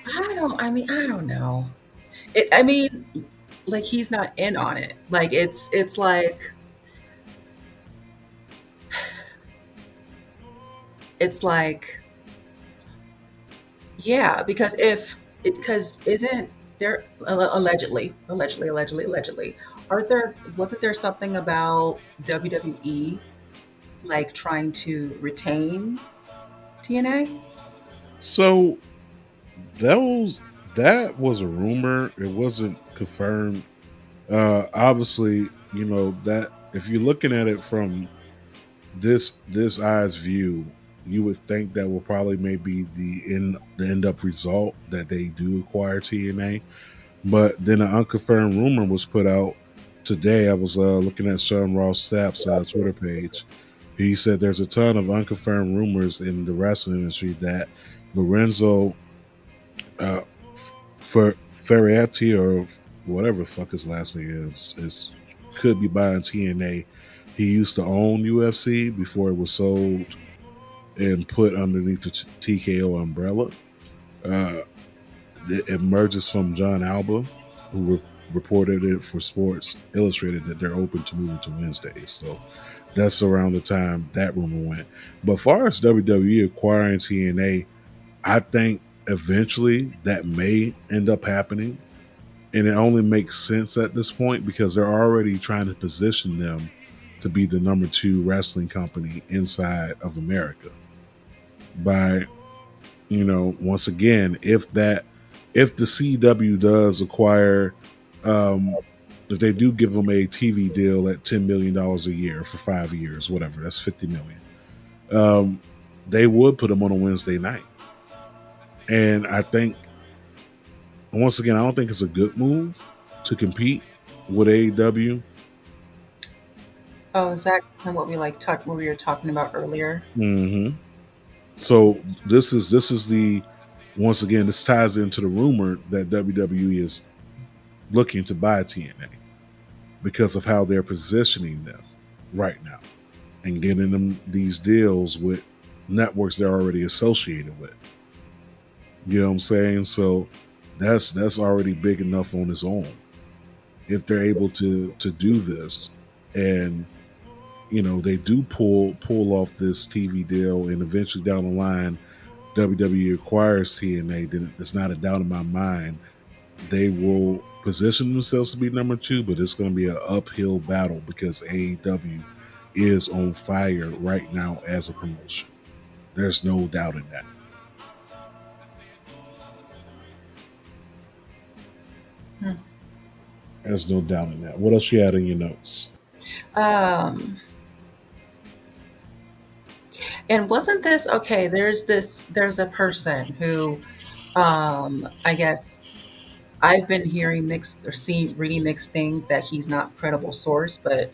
I don't know. I mean, like he's not in on it. Like it's like it's like yeah, because if it because isn't there allegedly aren't there wasn't there something about WWE like trying to retain TNA? So that was that was a rumor. It wasn't confirmed. Obviously, that if you're looking at it from this eye's view, you would think that will probably maybe the end up result that they do acquire TNA. But then an unconfirmed rumor was put out today. I was looking at Sean Ross Sapp's Twitter page. He said there's a ton of unconfirmed rumors in the wrestling industry that Lorenzo uh, for Ferretti or whatever the fuck his last name is could be buying TNA. He used to own UFC before it was sold and put underneath the TKO umbrella. Uh, it emerges from John Alba, who reported it for Sports Illustrated that they're open to moving to Wednesdays. So that's around the time that rumor went. But far as WWE acquiring TNA, I think eventually that may end up happening. And it only makes sense at this point because they're already trying to position them to be the number 2 wrestling company inside of America. By, once again, if the CW does acquire, if they do give them a TV deal at $10 million a year for 5 years, whatever, that's $50 million. They would put them on a Wednesday night. And I think, once again, I don't think it's a good move to compete with AEW. Oh, is that kind of what what we were talking about earlier? Mm-hmm. So this is the once again this ties into the rumor that WWE is looking to buy TNA because of how they're positioning them right now and getting them these deals with networks they're already associated with. You know what I'm saying? So that's already big enough on its own. If they're able to do this and they do pull off this TV deal and eventually down the line WWE acquires TNA, then it's not a doubt in my mind they will position themselves to be number 2, but it's going to be an uphill battle because AEW is on fire right now as a promotion. There's no doubt in that. There's no doubt in that. What else you had in your notes? And wasn't this okay? There's a person who, I guess I've been hearing mixed or seeing reading mixed things that he's not a credible source, but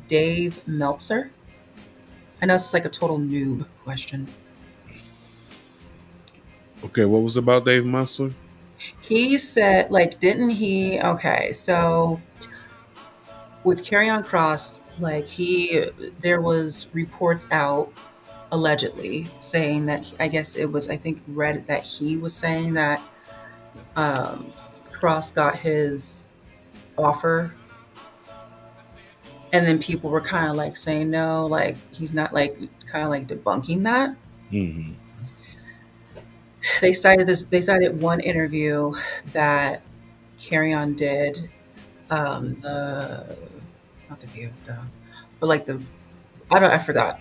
Dave Meltzer. I know it's like a total noob question. Okay, what was it about Dave Meltzer? He said, like, didn't he? Okay, so with Carry On Cross, like there was reports out allegedly saying that I guess it was I think read that he was saying that Cross got his offer, and then people were kind of like saying no, like he's not, like kind of like debunking that. Mm-hmm. They cited one interview that Carry On did, the not the view, but like I forgot,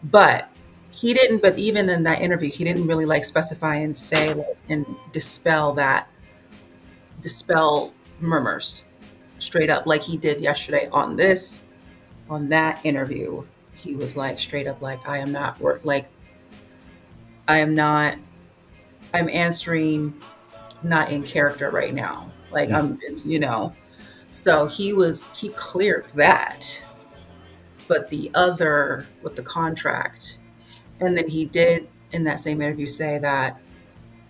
but he didn't. But even in that interview, he didn't really like specify and say like, and dispel murmurs straight up like he did yesterday on that interview. He was like straight up like I am not I'm answering not in character right now. Like it's, so he cleared that, but the other with the contract, and then he did in that same interview say that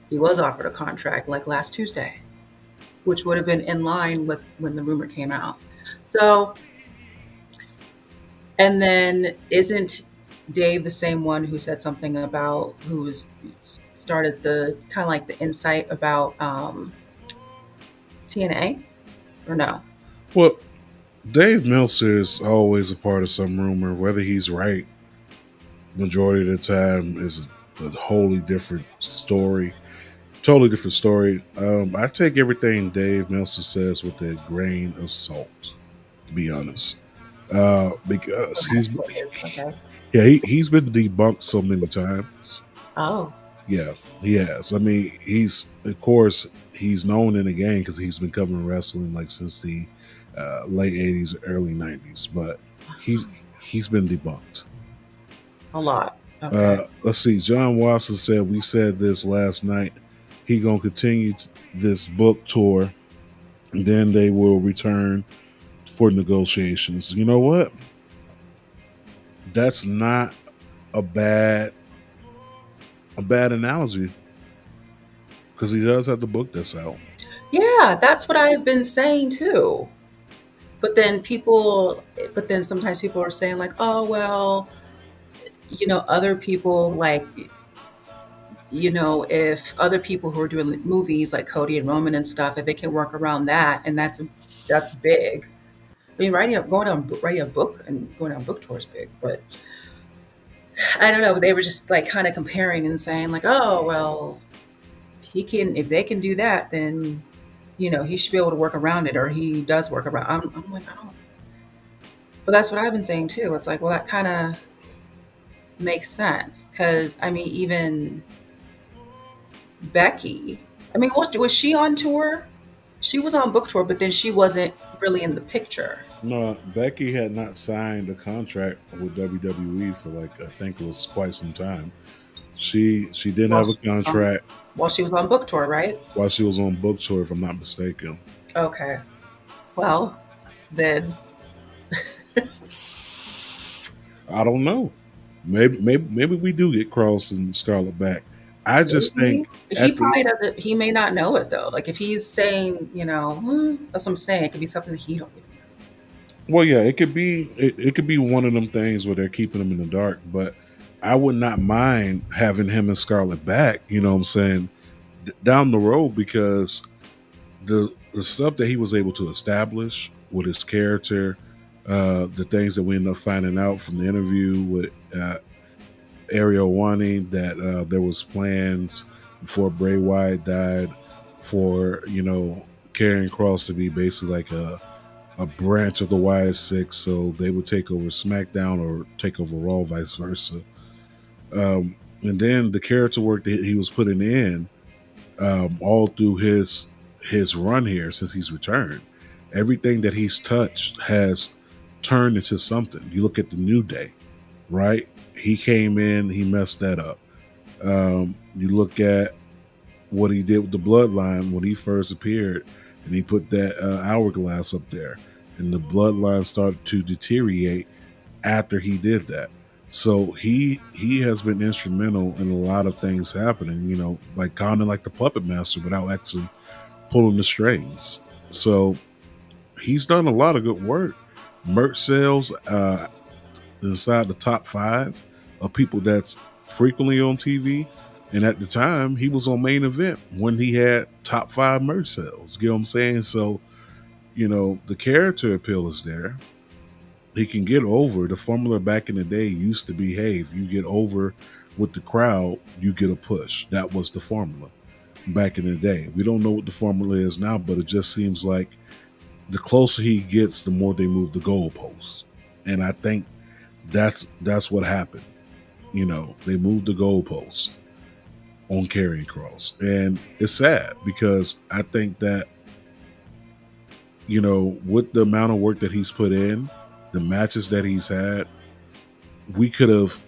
he was offered a contract like last Tuesday, which would have been in line with when the rumor came out. So, and then isn't Dave the same one who said something about started the kind of like the insight about TNA or no? Well, Dave Meltzer is always a part of some rumor. Whether he's right, majority of the time is a wholly different story. Totally different story. I take everything Dave Meltzer says with a grain of salt, to be honest. Because Okay. he's been debunked so many times. Oh, Yeah, he has. I mean, he's of course he's known in the game because he's been covering wrestling like since the late '80s, early '90s. But he's been debunked. a lot. Okay. Let's see. John Watson said we said this last night. He gonna continue this book tour, and then they will return for negotiations. You know what? That's not a bad analogy because he does have the book that's out. Yeah, that's what I've been saying too. But then sometimes people are saying like, oh, well, other people like, if other people who are doing movies like Cody and Roman and stuff, if they can work around that, and that's big. I mean, writing a book and going on book tour is big, but I don't know. They were just like kind of comparing and saying like, oh, well, if they can do that, then, he should be able to work around it, or he does work around. I'm like, I don't. But that's what I've been saying too. It's like, well, that kind of makes sense because I mean, even Becky. I mean, was she on tour? She was on book tour, but then she wasn't really in the picture. No, Becky had not signed a contract with WWE for like I think it was quite some time. She didn't have a contract While she was on book tour, right? while she was on book tour, if I'm not mistaken. Okay. Well, then I don't know. Maybe we do get Cross and Scarlett back. I just think he probably doesn't. He may not know it though. Like if he's saying, that's what I'm saying. It could be something that he don't even know. Well, yeah, it could be one of them things where they're keeping him in the dark. But I would not mind having him and Scarlett back. You know what I'm saying? Down the road, because the stuff that he was able to establish with his character, the things that we ended up finding out from the interview with Ariel wanting that there was plans before Bray Wyatt died for Karrion Kross to be basically like a branch of the Wyatt Six, so they would take over SmackDown or take over Raw, vice versa. And then the character work that he was putting in all through his run here since he's returned, everything that he's touched has turned into something. You look at the New Day, right? He came in, he messed that up. You look at what he did with the Bloodline when he first appeared, and he put that hourglass up there, and the Bloodline started to deteriorate after he did that. So he has been instrumental in a lot of things happening, like kind of like the puppet master without actually pulling the strings. So he's done a lot of good work. Merch sales inside the top 5 of people that's frequently on TV. And at the time, he was on Main Event when he had top 5 merch sales. You know what I'm saying? So, the character appeal is there. He can get over. The formula back in the day used to be, hey, if you get over with the crowd, you get a push. That was the formula back in the day. We don't know what the formula is now, but it just seems like the closer he gets, the more they move the goalposts. And I think that's what happened. They moved the goalposts on Karrion Kross. And it's sad because I think that, with the amount of work that he's put in, the matches that he's had, we could have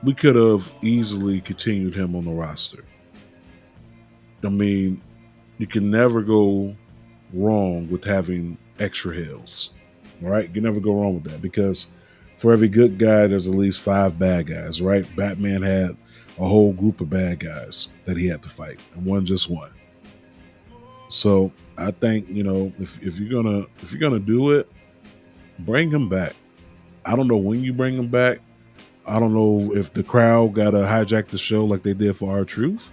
we could have easily continued him on the roster. I mean, you can never go wrong with having extra heels, right? You can never go wrong with that because for every good guy, there's at least 5 bad guys, right? Batman had a whole group of bad guys that he had to fight, and one just won. So I think, you know, if you're gonna do it, bring him back. I don't know when you bring him back. I don't know if the crowd gotta hijack the show like they did for R-Truth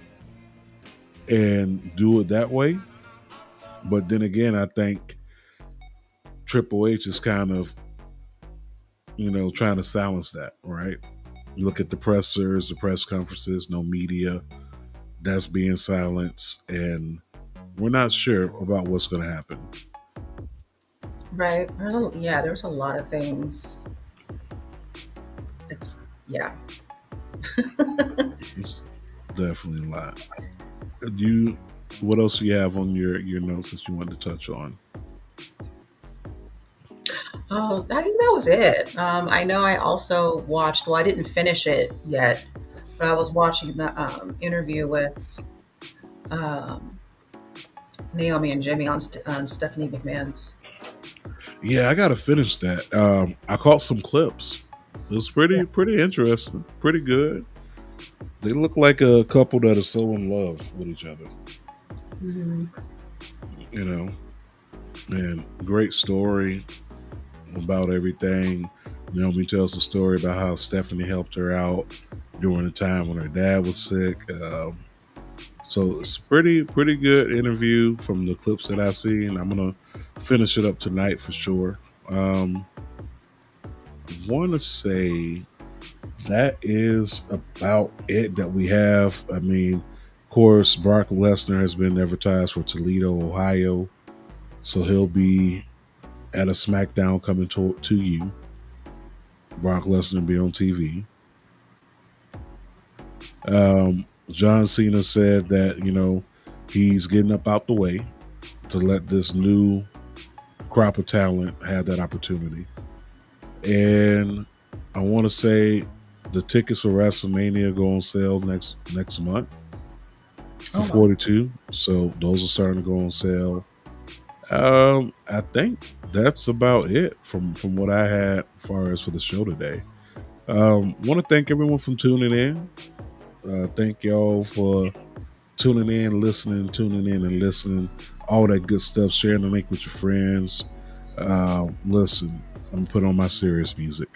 and do it that way. But then again, I think Triple H is kind of, you know, trying to silence that, right? You look at the pressers, the press conferences, no media, that's being silenced, and we're not sure about what's going to happen. Right. There's a lot of things. It's It's definitely a lot. What else do you have on your notes that you wanted to touch on? Oh, I think that was it. I know I also watched, well, I didn't finish it yet, but I was watching the interview with Naomi and Jimmy on Stephanie McMahon's. Yeah, I got to finish that. I caught some clips. It was pretty interesting, pretty good. They look like a couple that are so in love with each other. Mm-hmm. You know, and great story about everything. Naomi tells the story about how Stephanie helped her out during the time when her dad was sick. So it's a pretty good interview from the clips that I see, and I'm gonna finish it up tonight for sure. I want to say that is about it that we have. I mean, of course, Brock Lesnar has been advertised for Toledo, Ohio, so he'll be at a SmackDown coming to you. Brock Lesnar will be on TV. John Cena said that, you know, he's getting up out the way to let this new crop of talent have that opportunity. And I want to say the tickets for WrestleMania go on sale next month for 42. So those are starting to go on sale. I think that's about it from what I had as far as for the show today. Want to thank everyone for tuning in. Thank y'all for tuning in, listening, all that good stuff. Sharing the link with your friends. Listen, I'm gonna put on my serious music.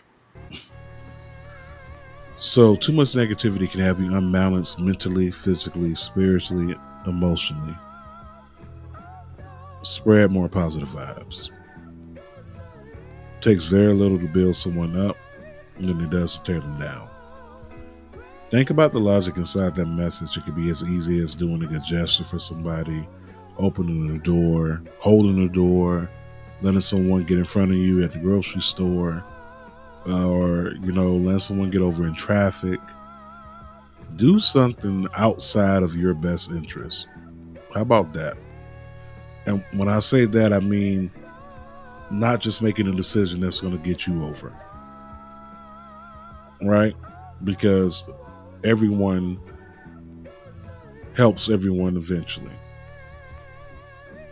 So too much negativity can have you unbalanced mentally, physically, spiritually, emotionally. Spread more positive vibes. Takes very little to build someone up than it does to tear them down. Think about the logic inside that message. It could be as easy as doing a good gesture for somebody, opening the door, holding the door, letting someone get in front of you at the grocery store, or, you know, letting someone get over in traffic. Do something outside of your best interest. How about that? And when I say that, I mean not just making a decision that's going to get you over. Right? Because everyone helps everyone eventually.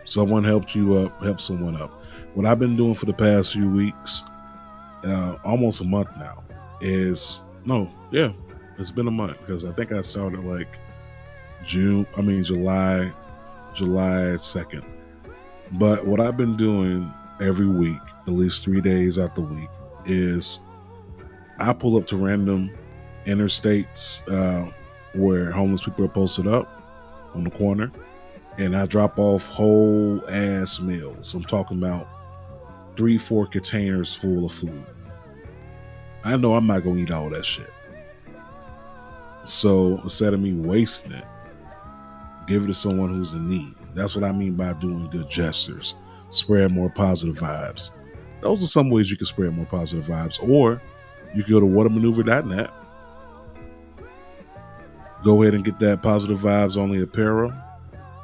Someone helped you up, help someone up. What I've been doing for the past few weeks, almost a month now, it's been a month, because I think I started like July 2nd. But what I've been doing every week, at least 3 days out the week, is I pull up to random interstates where homeless people are posted up on the corner, and I drop off whole ass meals. I'm talking about 3-4 containers full of food. I know I'm not gonna eat all that shit. So instead of me wasting it, give it to someone who's in need. That's what I mean by doing good gestures. Spread more positive vibes. Those are some ways you can spread more positive vibes. Or you can go to whatamaneuver.net. Go ahead and get that positive vibes only apparel.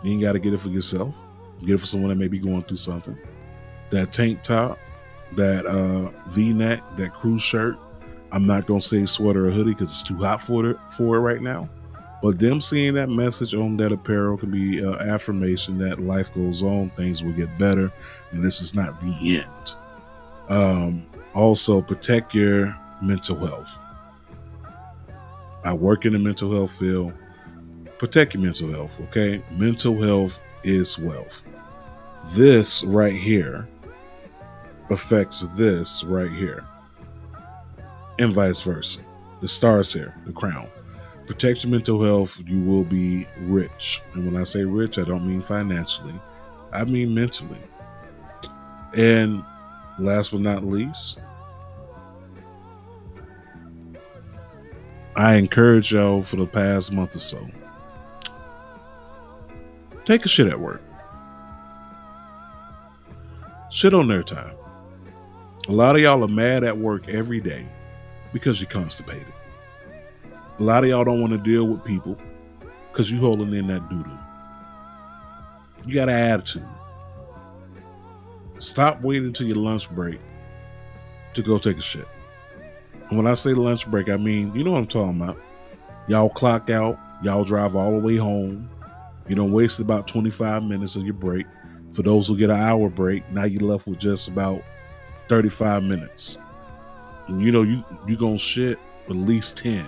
You ain't got to get it for yourself. Get it for someone that may be going through something. That tank top, that V-neck, that crew shirt. I'm not gonna say sweater or hoodie because it's too hot for it right now. But them seeing that message on that apparel can be affirmation that life goes on, things will get better, and this is not the end. Also, protect your mental health. I work in the mental health field. Protect your mental health, okay? Mental health is wealth. This right here affects this right here, and vice versa. The stars here, the crown. Protect your mental health, you will be rich. And when I say rich, I don't mean financially. I mean mentally. And last but not least, I encourage y'all for the past month or so, take a shit at work. Shit on their time. A lot of y'all are mad at work every day because you're constipated. A lot of y'all don't want to deal with people because you holding in that doo-doo. You got an attitude. Stop waiting until your lunch break to go take a shit. And when I say lunch break, I mean, you know what I'm talking about. Y'all clock out. Y'all drive all the way home. You don't waste about 25 minutes of your break. For those who get an hour break, now you're left with just about 35 minutes. And you know, you gonna shit at least 10.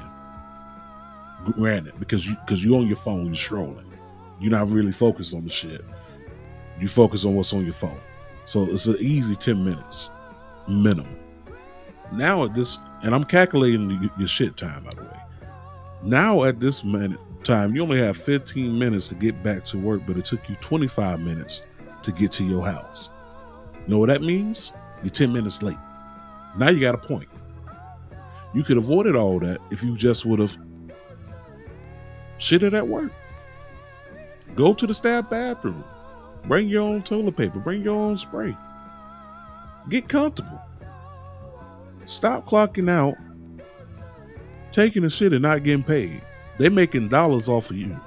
Granted, because you on your phone, you're scrolling. You're not really focused on the shit. You focus on what's on your phone. So it's an easy 10 minutes minimum. Now at this, and I'm calculating your shit time, by the way. Now at this minute time, you only have 15 minutes to get back to work, but it took you 25 minutes to get to your house. You know what that means? You're 10 minutes late. Now you got a point. You could have avoided all that if you just would have shitted at work. Go to the staff bathroom. Bring your own toilet paper. Bring your own spray. Get comfortable. Stop clocking out, taking a shit and not getting paid. They making dollars off of you.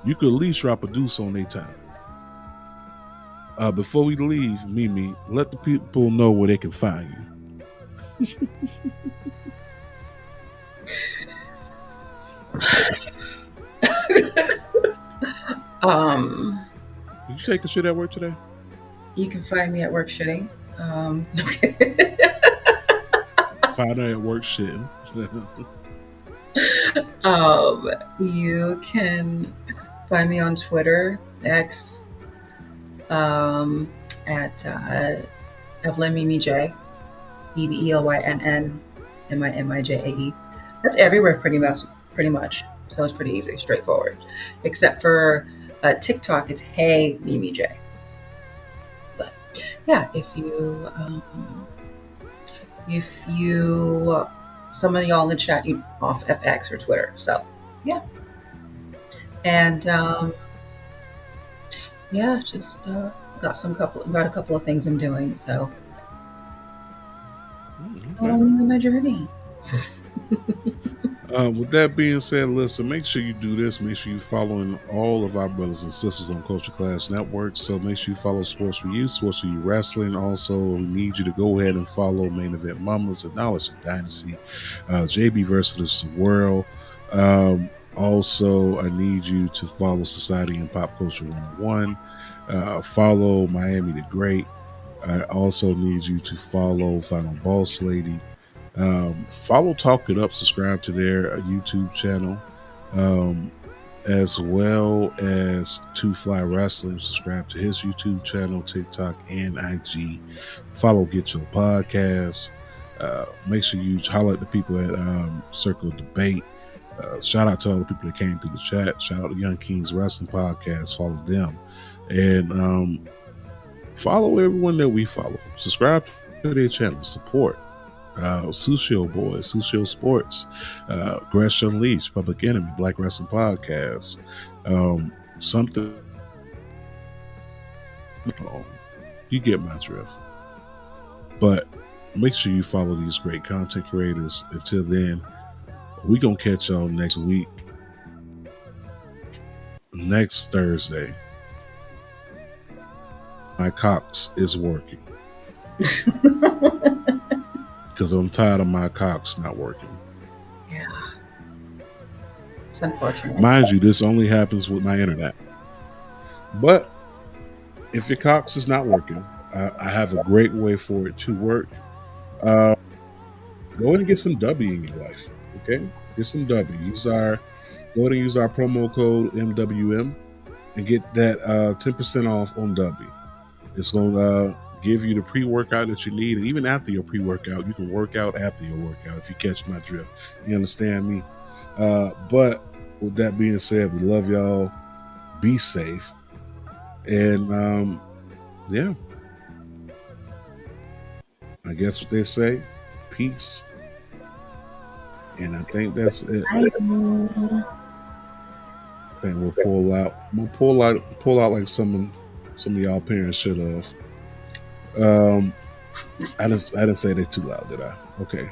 You could at least drop a deuce on their time. Before we leave, Mimi, let the people know where they can find you. Did you take a shit at work today? You can find me at work shitting. Find her at work shitting. You can find me on Twitter, X, at Evelyn Mimi J, EVELYNN MIMIJAE. That's everywhere pretty much. So it's pretty easy, straightforward. Except for TikTok, it's Hey Mimi J. But yeah, if you some of y'all in the chat, you off FX or Twitter. So yeah. And yeah, just got a couple of things I'm doing. So on my journey. With that being said, listen, make sure you do this. Make sure you're following all of our brothers and sisters on Culture Clash Network. So make sure you follow Sports for You, Sports for You Wrestling. Also, we need you to go ahead and follow Main Event Mamas and Knowledge and Dynasty, JB versus the World. Also, I need you to follow Society and Pop Culture 101. Follow Miami the Great. I also need you to follow Final Boss Lady. Follow Talk It Up, subscribe to their YouTube channel, as well as Two Fly Wrestling, subscribe to his YouTube channel, TikTok, and IG. Follow Get Your Podcast. Make sure you holler at the people at Circle Debate. Shout out to all the people that came through the chat. Shout out to Young Kings Wrestling Podcast. Follow them. And follow everyone that we follow. Subscribe to their channel. Support. Sushio Boys, Sushio Sports, Gresh Unleashed, Public Enemy, Black Wrestling Podcast, something. You get my drift. But make sure you follow these great content creators. Until then, we gonna catch y'all next week, next Thursday. My Cox is working. because I'm tired of my cocks not working. Yeah. It's unfortunate. Mind you, this only happens with my internet. But if your cocks is not working, I have a great way for it to work. Go ahead and get some W in your life. Okay? Get some W. Go ahead and use our promo code MWM and get that 10% off on W. It's going to give you the pre-workout that you need. And even after your pre-workout, you can work out after your workout if you catch my drift. You understand me? But with that being said, we love y'all. Be safe. And yeah, I guess what they say, peace. And I think that's it. I think we'll pull out. We'll pull out like some of y'all parents should have. I didn't say they too loud, did I? Okay.